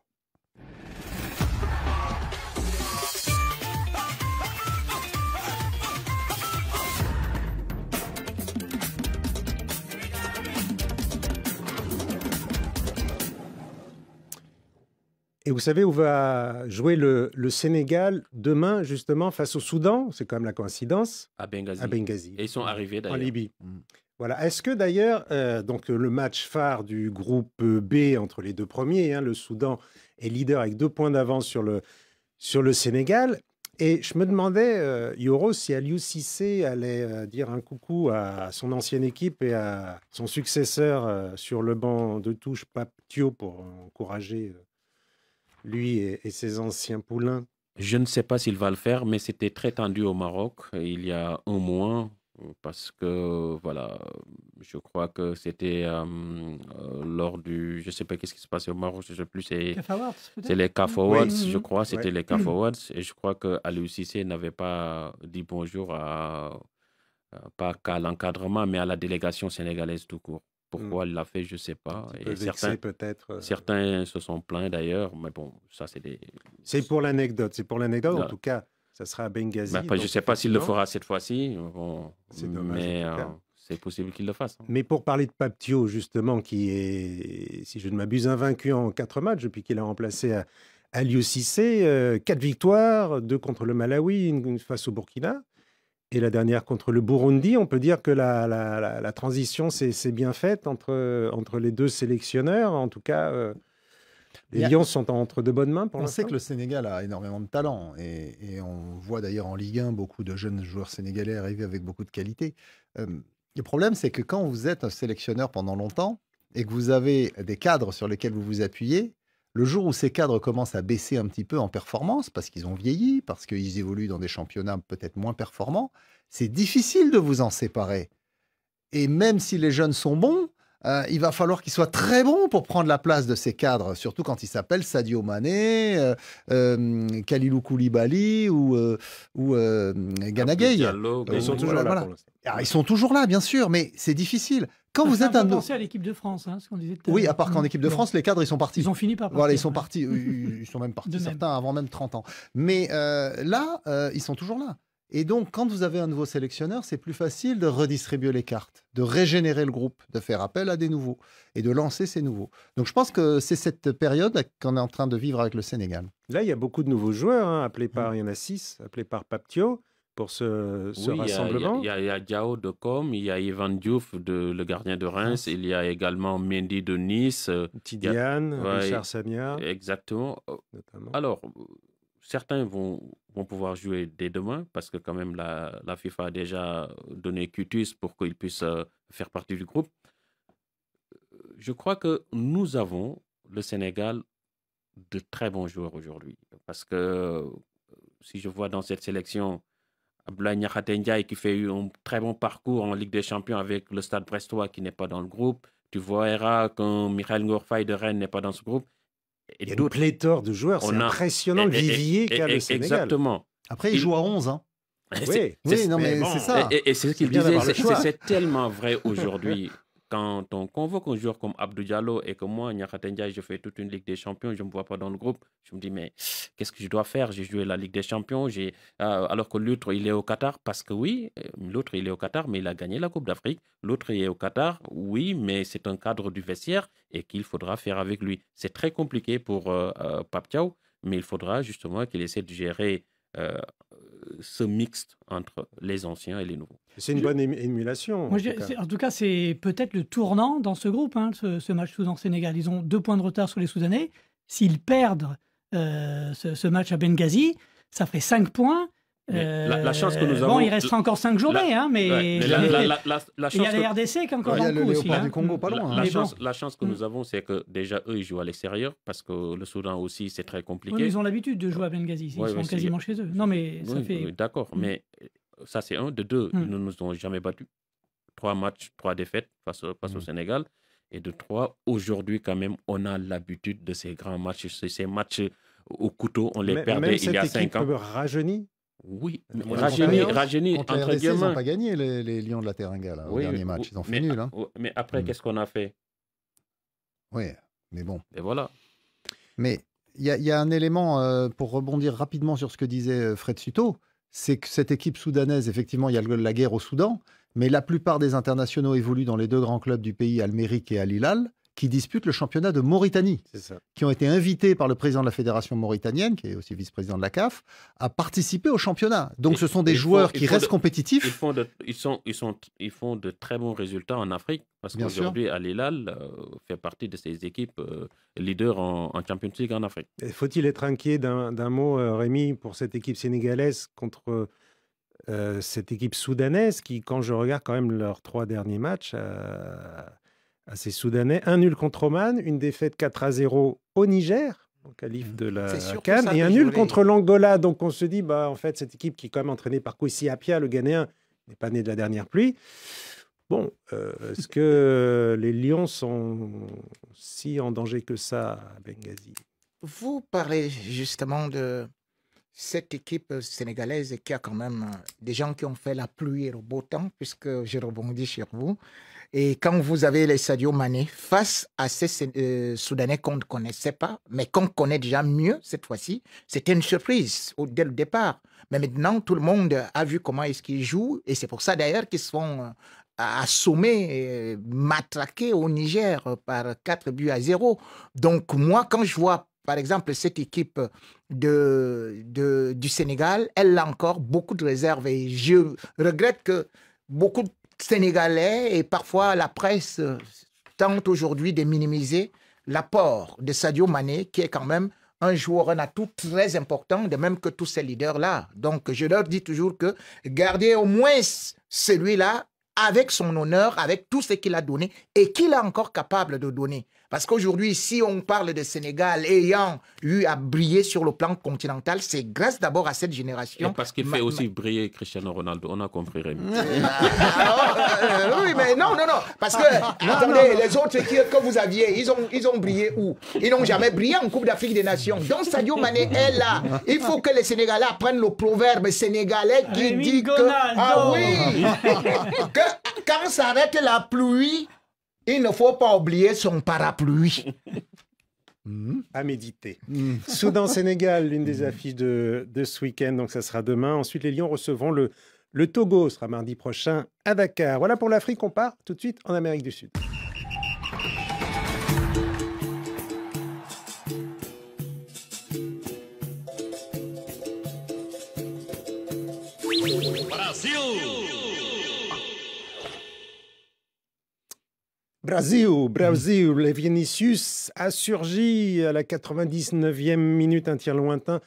Et vous savez où va jouer le Sénégal demain, justement, face au Soudan? C'est quand même la coïncidence. À Benghazi. Et ils sont arrivés d'ailleurs. En Libye. Voilà. Est-ce que d'ailleurs, donc le match phare du groupe B entre les deux premiers, le Soudan est leader avec 2 points d'avance sur le Sénégal. Et je me demandais, Yoro, si Aliou Cissé allait dire un coucou à son ancienne équipe et à son successeur sur le banc de touche, Pape Thio, pour encourager... lui et ses anciens poulains. Je ne sais pas s'il va le faire, mais c'était très tendu au Maroc il y a un mois, parce que, voilà, je crois que c'était lors du... Je ne sais pas qu'est-ce qui se passait au Maroc, je ne sais plus, c'est les CAF Awards, je crois, c'était les CAF Awards, et je crois que Aliou Cissé n'avait pas dit bonjour pas qu'à l'encadrement, mais à la délégation sénégalaise tout court. Pourquoi il l'a fait, je ne sais pas. Et certains se sont plaints d'ailleurs, mais bon, ça c'est des... C'est pour l'anecdote. En tout cas, ça sera à Benghazi. Je ne sais pas s'il le fera cette fois-ci, c'est dommage, mais c'est possible qu'il le fasse. Mais pour parler de Pape Thio, justement, qui est, si je ne m'abuse, invaincu en 4 matchs depuis qu'il a remplacé Aliou Cissé, 4 victoires, 2 contre le Malawi, une face au Burkina. Et la dernière contre le Burundi, on peut dire que la transition s'est bien faite entre les deux sélectionneurs. En tout cas, les Lions sont entre de bonnes mains pour l'instant. On sait que le Sénégal a énormément de talent. Et on voit d'ailleurs en Ligue 1 beaucoup de jeunes joueurs sénégalais arriver avec beaucoup de qualité. Le problème, c'est que quand vous êtes un sélectionneur pendant longtemps et que vous avez des cadres sur lesquels vous vous appuyez, le jour où ces cadres commencent à baisser un petit peu en performance, parce qu'ils ont vieilli, parce qu'ils évoluent dans des championnats peut-être moins performants, c'est difficile de vous en séparer. Et même si les jeunes sont bons, il va falloir qu'ils soient très bons pour prendre la place de ces cadres, surtout quand ils s'appellent Sadio Mané, Kalilou Koulibaly ou Gana Gueye. Ils sont toujours là. Voilà. Ils sont toujours là, bien sûr, mais c'est difficile. Quand vous êtes penser à l'équipe de France, ce qu'on disait tout à l'heure. Oui, à part qu'en équipe de France, les cadres, ils sont partis. Ils ont fini par partir. Voilà, ils sont partis. Ils sont même partis, certains avant même 30 ans. Mais là, ils sont toujours là. Et donc, quand vous avez un nouveau sélectionneur, c'est plus facile de redistribuer les cartes. de régénérer le groupe, de faire appel à des nouveaux et de lancer ces nouveaux. Donc je pense que c'est cette période qu'on est en train de vivre avec le Sénégal. Là, il y a beaucoup de nouveaux joueurs, il y en a 6, appelés par Paptio pour ce rassemblement. Il y a Diao de Com, il y a Ivan Diouf, le gardien de Reims, il y a également Mendy de Nice. Tidiane, Richard Sagna. Exactement. Notamment. Alors, certains vont pouvoir jouer dès demain parce que quand même la FIFA a déjà donné cutus pour qu'ils puissent faire partie du groupe. Je crois que nous avons, le Sénégal, de très bons joueurs aujourd'hui. Parce que si je vois dans cette sélection Abdoulaye Niakhaté Ndiaye qui fait un très bon parcours en Ligue des Champions avec le Stade Brestois qui n'est pas dans le groupe, tu verras qu'un Michael Ngor Faye de Rennes n'est pas dans ce groupe. Il y a une pléthore de joueurs, c'est impressionnant le vivier qu'a le Sénégal. Exactement. Après, il joue à 11. Hein. Oui, non, mais c'est ça. Et c'est ce qu'il disait, c'est tellement vrai aujourd'hui. Quand on convoque un joueur comme Abdou Diallo et que moi, Niakhaté Ndiaye, je fais toute une Ligue des Champions, je ne me vois pas dans le groupe, je me dis, mais qu'est-ce que je dois faire? J'ai joué la Ligue des Champions, alors que l'autre, il est au Qatar, parce que oui, l'autre, il est au Qatar, mais il a gagné la Coupe d'Afrique. L'autre, il est au Qatar, oui, mais c'est un cadre du vestiaire et qu'il faudra faire avec lui. C'est très compliqué pour Pape Thiaw, mais il faudra justement qu'il essaie de gérer ce mixte entre les anciens et les nouveaux. C'est une bonne émulation. En tout cas, c'est peut-être le tournant dans ce groupe, ce match Soudan-Sénégal. Ils ont 2 points de retard sur les Soudanais. S'ils perdent ce match à Benghazi, ça ferait 5 points. La chance que nous avons... Bon, il restera encore 5 journées, mais il y a les RDC qui ont encore un coup aussi. Il y a le du Congo pas loin. La chance que nous avons, c'est que déjà, eux, ils jouent à l'extérieur, parce que le Soudan aussi, c'est très compliqué. Oui, ils ont l'habitude de jouer à Benghazi, ils sont quasiment chez eux. Non, mais ça fait... D'accord, mais ça, c'est un. De deux, ils ne nous ont jamais battus. 3 matchs, 3 défaites face au Sénégal. Et de 3, aujourd'hui, quand même, on a l'habitude de ces grands matchs, ces matchs au couteau, on les perdait il y a 5 ans. Rajeuni. Oui, Rajeuni, contre la RDC, ils n'ont pas gagné les Lions de la Teranga au dernier match. Ils ont fait nul. Mais après, qu'est-ce qu'on a fait? Oui, mais bon. Et voilà. Mais il y a un élément, pour rebondir rapidement sur ce que disait Fred Suto, c'est que cette équipe soudanaise, effectivement, il y a la guerre au Soudan, mais la plupart des internationaux évoluent dans les 2 grands clubs du pays, Al-Mérique et Al-Hilal, qui disputent le championnat de Mauritanie, qui ont été invités par le président de la fédération mauritanienne, qui est aussi vice-président de la CAF, à participer au championnat. Donc ce sont des joueurs qui restent compétitifs. Ils font de très bons résultats en Afrique, parce qu'aujourd'hui, Al-Hilal fait partie de ces équipes leaders en Champions League en Afrique. Faut-il être inquiet d'un mot, Rémi, pour cette équipe sénégalaise contre cette équipe soudanaise qui, quand je regarde quand même leurs 3 derniers matchs... à ces Soudanais, un nul contre Oman, une défaite 4-0 au Niger, au qualif de la CAN, et un nul contre l'Angola. Donc on se dit, en fait, cette équipe qui est quand même entraînée par Kwesi Appiah, le Ghanéen, n'est pas né de la dernière pluie. Bon, est-ce que les Lions sont si en danger que ça à Benghazi? Vous parlez justement de cette équipe sénégalaise qui a quand même des gens qui ont fait la pluie et le beau temps, puisque je rebondis sur vous. Et quand vous avez les Sadio Mané face à ces Soudanais qu'on ne connaissait pas, mais qu'on connaît déjà mieux cette fois-ci, c'était une surprise dès le départ. Mais maintenant, tout le monde a vu comment est-ce qu'ils jouent. Et c'est pour ça d'ailleurs qu'ils se font assommés, matraqués au Niger par 4-0. Donc moi, quand je vois par exemple cette équipe du Sénégal, elle a encore beaucoup de réserves. Et je regrette que beaucoup de Sénégalais et parfois la presse tente aujourd'hui de minimiser l'apport de Sadio Mané, qui est quand même un joueur, un atout très important, de même que tous ces leaders-là. Donc, je leur dis toujours que gardez au moins celui-là avec son honneur, avec tout ce qu'il a donné et qu'il est encore capable de donner. Parce qu'aujourd'hui, si on parle de Sénégal ayant eu à briller sur le plan continental, c'est grâce d'abord à cette génération. Et parce qu'il fait aussi briller Cristiano Ronaldo, on a compris, Rémi. Oui, mais non. Parce que, attendez, les autres que vous aviez, ils ont brillé où? Ils n'ont jamais brillé en Coupe d'Afrique des Nations. Donc Sadio Mané est là. Il faut que les Sénégalais apprennent le proverbe sénégalais qui dit que... Ah oui que quand s'arrête la pluie, il ne faut pas oublier son parapluie. À méditer. Soudan-Sénégal, l'une des affiches de ce week-end, donc ça sera demain. Ensuite, les Lions recevront le Le Togo sera mardi prochain à Dakar. Voilà pour l'Afrique, on part tout de suite en Amérique du Sud. Brésil, les Vinicius a surgi à la 99e minute, un tir lointain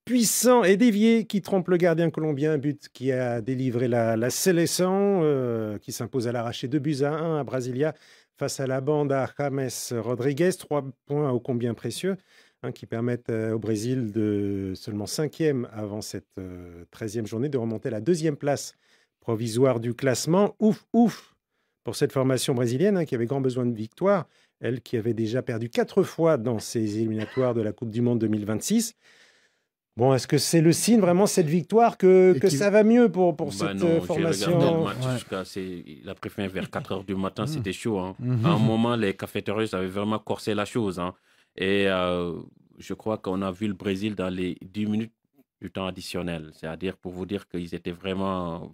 puissant et dévié qui trompe le gardien colombien, but qui a délivré la sélection qui s'impose à l'arraché 2-1 à Brasilia face à la bande à James Rodriguez. 3 points ô combien précieux qui permettent au Brésil de seulement 5e avant cette 13e journée de remonter à la 2e place provisoire du classement. Ouf pour cette formation brésilienne qui avait grand besoin de victoire, elle qui avait déjà perdu 4 fois dans ses éliminatoires de la Coupe du Monde 2026. Bon, est-ce que c'est le signe vraiment cette victoire que ça va mieux pour cette formation? Il a pris fin vers 4h du matin, c'était chaud. À un moment, les cafétériers avaient vraiment corsé la chose. Et je crois qu'on a vu le Brésil dans les 10 minutes du temps additionnel. C'est-à-dire pour vous dire qu'ils étaient vraiment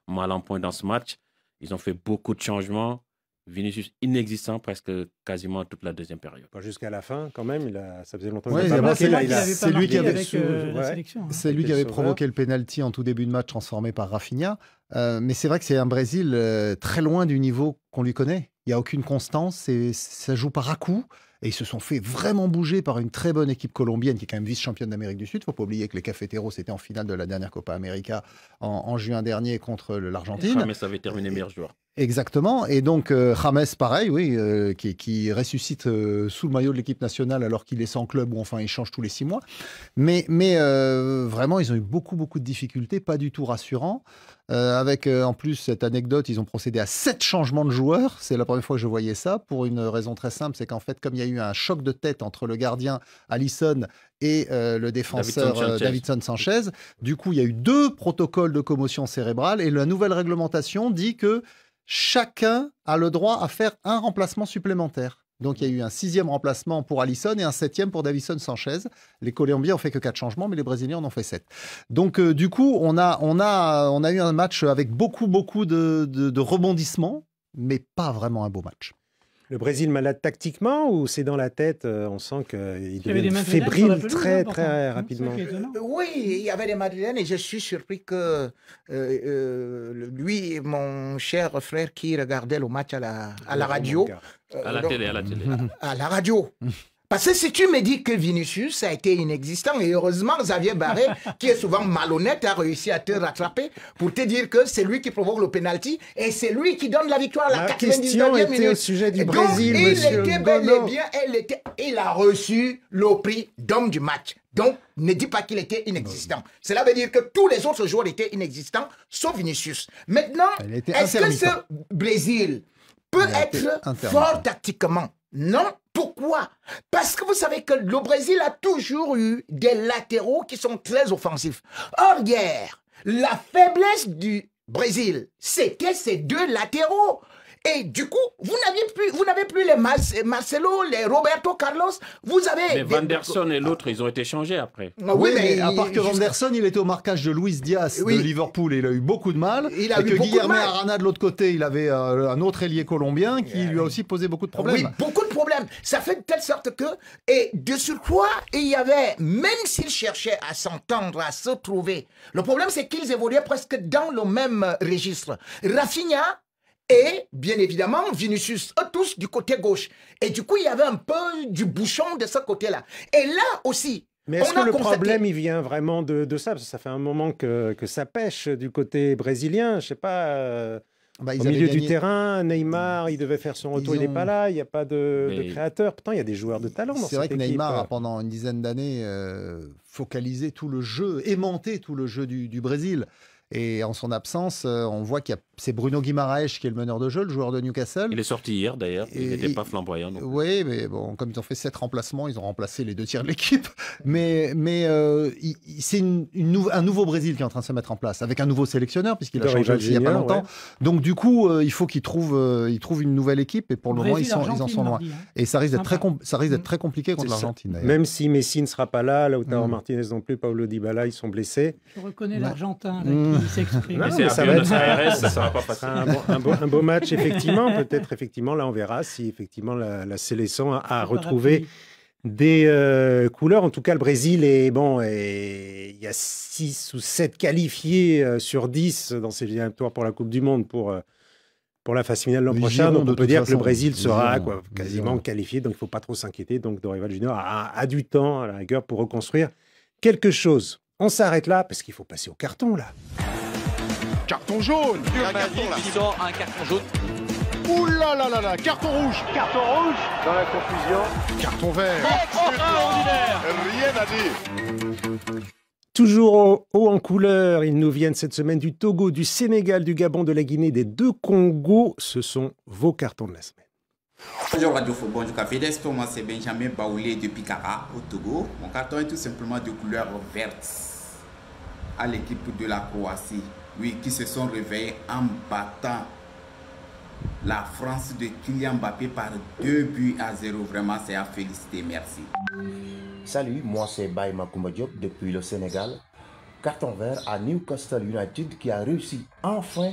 mal en point dans ce match. Ils ont fait beaucoup de changements. Vinicius inexistant presque quasiment toute la deuxième période. Pas jusqu'à la fin quand même, ça faisait longtemps c'est lui qui avait, c'est lui qui avait provoqué le penalty en tout début de match transformé par Rafinha. Mais c'est vrai que c'est un Brésil très loin du niveau qu'on lui connaît. Il n'y a aucune constance, ça joue par à-coups. Et ils se sont fait vraiment bouger par une très bonne équipe colombienne qui est quand même vice-championne d'Amérique du Sud. Il ne faut pas oublier que les Cafeteros étaient en finale de la dernière Copa América en juin dernier contre l'Argentine. James avait terminé meilleur joueur. Exactement. Et donc, James, pareil, qui ressuscite sous le maillot de l'équipe nationale alors qu'il est sans club ou enfin il change tous les 6 mois. Mais vraiment, ils ont eu beaucoup de difficultés, pas du tout rassurant. Avec en plus cette anecdote, ils ont procédé à 7 changements de joueurs. C'est la première fois que je voyais ça pour une raison très simple, c'est qu'en fait, comme il y a eu un choc de tête entre le gardien Alisson et le défenseur Davinson Sanchez, du coup, il y a eu 2 protocoles de commotion cérébrale et la nouvelle réglementation dit que chacun a le droit à faire un remplacement supplémentaire. Donc, il y a eu un 6e remplacement pour Alisson et un 7e pour Davinson Sanchez. Les Colombiens ont fait que 4 changements, mais les Brésiliens en ont fait 7. Donc, du coup, on a eu un match avec beaucoup de rebondissements, mais pas vraiment un beau match. Le Brésil malade tactiquement ou c'est dans la tête? On sent qu'il devient fébrile très rapidement. Oui, il y avait des Madrilènes et je suis surpris que lui, mon cher frère qui regardait le match à la radio. À la télé. À la radio. Parce que si tu me dis que Vinicius a été inexistant, et heureusement Xavier Barré, qui est souvent malhonnête, a réussi à te rattraper pour te dire que c'est lui qui provoque le penalty et c'est lui qui donne la victoire à la 99e minute. Au sujet du Brésil, il était bel et bien, il a reçu le prix d'homme du match. Donc, ne dis pas qu'il était inexistant. Cela veut dire que tous les autres joueurs étaient inexistants, sauf Vinicius. Maintenant, est-ce que ce Brésil peut être fort tactiquement? Non. Pourquoi? Parce que vous savez que le Brésil a toujours eu des latéraux qui sont très offensifs. Or, hier, la faiblesse du Brésil, c'était ces 2 latéraux. Et du coup, vous n'avez plus les Marcelo, les Roberto Carlos, vous avez... Mais Vanderson et l'autre, ils ont été changés après. Oui, mais à part que Vanderson, il était au marquage de Luis Diaz de Liverpool, et il a eu beaucoup de mal. Et que Guilherme Arana, de l'autre côté, il avait un autre ailier colombien qui lui a aussi posé beaucoup de problèmes. Oui, beaucoup de problèmes. Ça fait de telle sorte que... Et de surcroît, il y avait, même s'ils cherchaient à s'entendre, à se trouver, le problème, c'est qu'ils évoluaient presque dans le même registre. Rafinha et, bien évidemment, Vinicius, eux tous du côté gauche. Et du coup, il y avait un peu du bouchon de ce côté-là. Et là aussi, mais est-ce que le problème, il vient vraiment de ça? Parce que ça fait un moment que ça pêche du côté brésilien. Je sais pas, au milieu du terrain, Neymar, il devait faire son retour, il n'est pas là. Il n'y a pas de créateur. Pourtant, il y a des joueurs de talent dans cette équipe. C'est vrai que Neymar a, pendant une dizaine d'années, focalisé tout le jeu, aimanté tout le jeu du Brésil. Et en son absence, on voit qu'il y a c'est Bruno Guimaraes qui est le meneur de jeu, le joueur de Newcastle. Il est sorti hier d'ailleurs, il n'était pas flamboyant. Oui, mais bon, comme ils ont fait 7 remplacements, ils ont remplacé les 2 tiers de l'équipe. Mais c'est un nouveau Brésil qui est en train de se mettre en place, avec un nouveau sélectionneur, puisqu'il a changé aussi il n'y a pas longtemps. Ouais. Donc du coup, il faut qu'ils trouvent une nouvelle équipe, et pour le moment, ils en sont loin. Et ça risque d'être très compliqué contre l'Argentine. Même si Messi ne sera pas là, Lautaro Martinez non plus, Paulo Dybala, ils sont blessés. Je reconnais l'Argentin qui s'exprime. Ça va être un beau match, effectivement. Peut-être, effectivement, là, on verra si, effectivement, la sélection a retrouvé des couleurs. En tout cas, le Brésil est bon. Il y a 6 ou 7 qualifiés sur 10 dans ces éliminatoires pour la Coupe du Monde pour la phase finale l'an prochain. Donc, on peut dire que le Brésil sera quasiment qualifié. Donc, il ne faut pas trop s'inquiéter. Donc, Dorival Junior a du temps, à la rigueur, pour reconstruire quelque chose. On s'arrête là parce qu'il faut passer au carton, là. Carton jaune. Il sort un carton jaune. Ouh là là là là, carton rouge. Carton rouge. Dans la confusion. Carton vert. Extraordinaire. Rien à dire. Toujours haut en couleur, ils nous viennent cette semaine du Togo, du Sénégal, du Gabon, de la Guinée, des 2 Congos. Ce sont vos cartons de la semaine. Bonjour Radio Foot, bonjour Café d'Est. Moi c'est Benjamin Baoulé depuis Kara au Togo. Mon carton est tout simplement de couleur verte à l'équipe de la Croatie. Oui, qui se sont réveillés en battant la France de Kylian Mbappé par 2-0. Vraiment, c'est à féliciter. Merci. Salut, moi c'est Baye Makoumba Diop depuis le Sénégal. Carton vert à Newcastle United qui a réussi enfin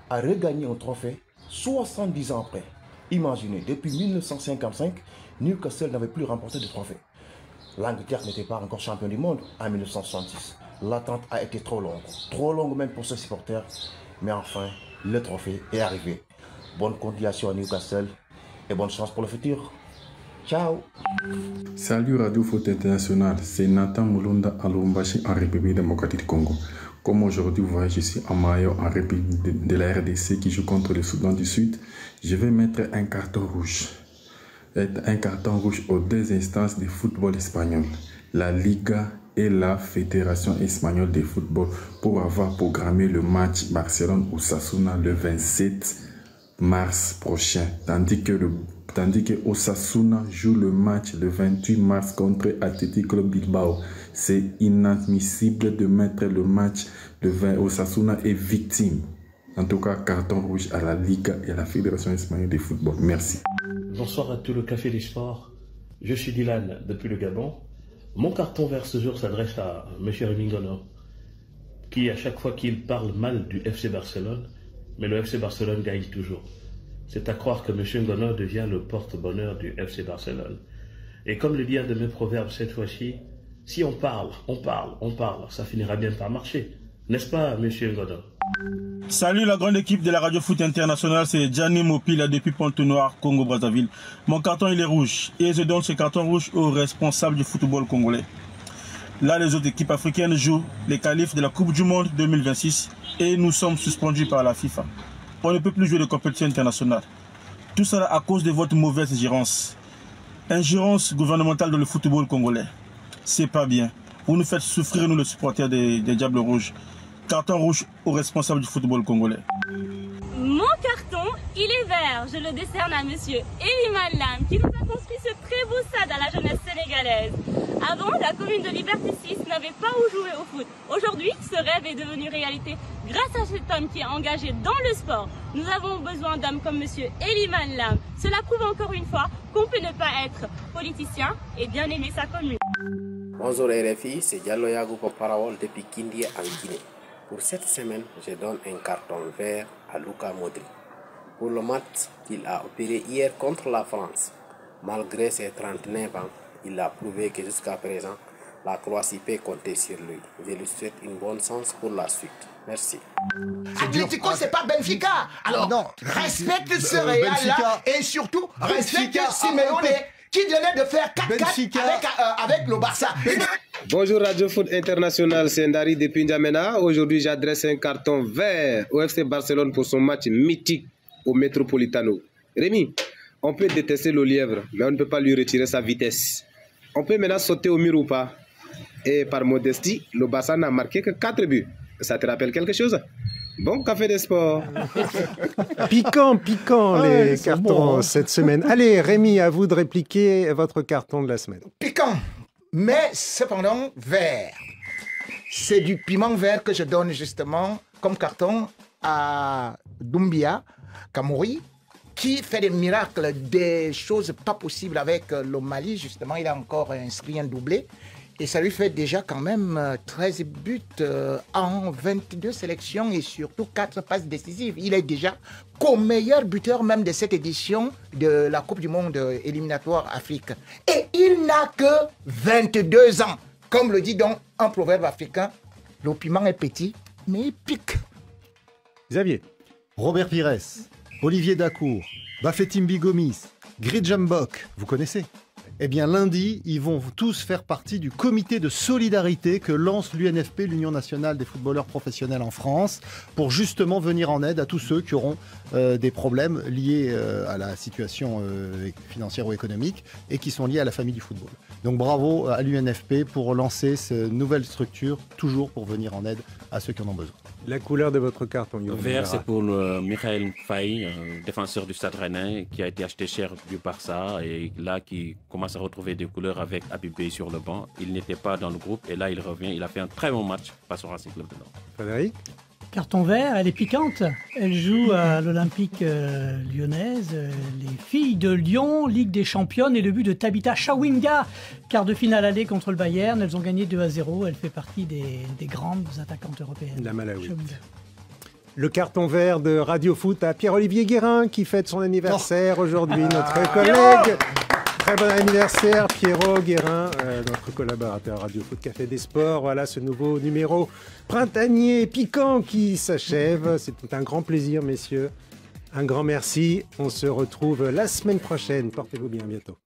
à regagner un trophée 70 ans après. Imaginez, depuis 1955, Newcastle n'avait plus remporté de trophée. L'Angleterre n'était pas encore champion du monde en 1966. L'attente a été trop longue même pour ce supporter. Mais enfin, le trophée est arrivé. Bonne continuation à Newcastle et bonne chance pour le futur. Ciao. Salut Radio Foot International, c'est Nathan Moulunda à Lubumbashi en République démocratique du Congo. Comme aujourd'hui, vous voyez, je suis à Mayo en République de la RDC qui joue contre le Soudan du Sud. Je vais mettre un carton rouge. Un carton rouge aux 2 instances du football espagnol, la Liga et la Fédération espagnole de football, pour avoir programmé le match Barcelone-Osasuna le 27 mars prochain, tandis que Osasuna joue le match le 28 mars contre Athletic Club Bilbao. C'est inadmissible de mettre le match le 20. Osasuna est victime. En tout cas, carton rouge à la Liga et à la Fédération espagnole de football. Merci. Bonsoir à tout le Café des Sports. Je suis Dylan depuis le Gabon. Mon carton vert ce jour s'adresse à M. Rémi Ngono, qui à chaque fois qu'il parle mal du FC Barcelone, mais le FC Barcelone gagne toujours. C'est à croire que M. Ngono devient le porte-bonheur du FC Barcelone. Et comme le dit un de mes proverbes cette fois-ci, si on parle, ça finira bien par marcher. N'est-ce pas, M. Ngono? Salut la grande équipe de la Radio Foot Internationale, c'est Gianni Mopila depuis Pointe-Noire, Congo-Brazzaville. Mon carton il est rouge et je donne ce carton rouge aux responsables du football congolais. Là, les autres équipes africaines jouent les qualifs de la Coupe du Monde 2026 et nous sommes suspendus par la FIFA. On ne peut plus jouer de compétition internationale. Tout cela à cause de votre mauvaise ingérence. Ingérence gouvernementale dans le football congolais. C'est pas bien. Vous nous faites souffrir, nous les supporters des Diables Rouges. Carton rouge aux responsables du football congolais. Mon carton, il est vert. Je le décerne à monsieur Eliman Lam qui nous a construit ce très beau stade à la jeunesse sénégalaise. Avant, la commune de Liberté 6 n'avait pas où jouer au foot. Aujourd'hui, ce rêve est devenu réalité grâce à cet homme qui est engagé dans le sport. Nous avons besoin d'hommes comme monsieur Eliman Lam. Cela prouve encore une fois qu'on peut ne pas être politicien et bien aimer sa commune. Bonjour RFI, c'est Diallo Yagou pour parole depuis Kindia en Guinée. Pour cette semaine, je donne un carton vert à Luka Modric pour le match qu'il a opéré hier contre la France. Malgré ses 39 ans, il a prouvé que jusqu'à présent, la Croatie peut compter sur lui. Je lui souhaite une bonne chance pour la suite. Merci. Atlético, c'est pas Benfica. Alors, respecte ce Real-là et surtout, respecte Simeone qui venait de faire 4-4 avec le Barça. Bonjour Radio Foot International, c'est Ndari depuis N'Djamena. Aujourd'hui, j'adresse un carton vert au FC Barcelone pour son match mythique au Metropolitano. Rémi, on peut détester le lièvre, mais on ne peut pas lui retirer sa vitesse. On peut maintenant sauter au mur ou pas. Et par modestie, le Barça n'a marqué que 4 buts. Ça te rappelle quelque chose? Bon café des sports. Piquant, les cartons cette semaine. Allez, Rémi, à vous de répliquer votre carton de la semaine. Piquant, mais cependant vert. C'est du piment vert que je donne justement comme carton à Doumbia Kamouri, qui fait des miracles, des choses pas possibles avec le Mali. Justement, il a encore inscrit un doublé. Et ça lui fait déjà quand même 13 buts en 22 sélections et surtout 4 passes décisives. Il est déjà co-meilleur buteur même de cette édition de la Coupe du Monde éliminatoire Afrique. Et il n'a que 22 ans. Comme le dit donc un proverbe africain, le piment est petit, mais il pique. Xavier. Robert Pires, Olivier Dacour, Bafetimbi Gomis, Gridjambok, vous connaissez? Eh bien, lundi, ils vont tous faire partie du comité de solidarité que lance l'UNFP, l'Union nationale des footballeurs professionnels en France, pour justement venir en aide à tous ceux qui auront des problèmes liés à la situation financière ou économique et qui sont liés à la famille du football. Donc bravo à l'UNFP pour lancer cette nouvelle structure, toujours pour venir en aide à ceux qui en ont besoin. La couleur de votre carton, Le vert, c'est pour le Michael Faye, défenseur du Stade Rennais, qui a été acheté cher du Barça et là qui commence à retrouver des couleurs avec Habibé sur le banc. Il n'était pas dans le groupe et là il revient. Il a fait un très bon match face au Racing Club de Lens. Frédéric? Carton vert, elle est piquante. Elle joue à l'Olympique lyonnaise, les filles de Lyon, Ligue des Championnes et le but de Tabitha Chawinga, quart de finale aller contre le Bayern. Elles ont gagné 2-0. Elle fait partie des grandes attaquantes européennes. La Malawi. Le carton vert de Radio Foot à Pierre-Olivier Guérin qui fête son anniversaire aujourd'hui, notre collègue. Très bon anniversaire, Pierrot Guérin, notre collaborateur Radio Foot Café des Sports. Voilà ce nouveau numéro printanier piquant qui s'achève. C'est un grand plaisir, messieurs. Un grand merci. On se retrouve la semaine prochaine. Portez-vous bien, à bientôt.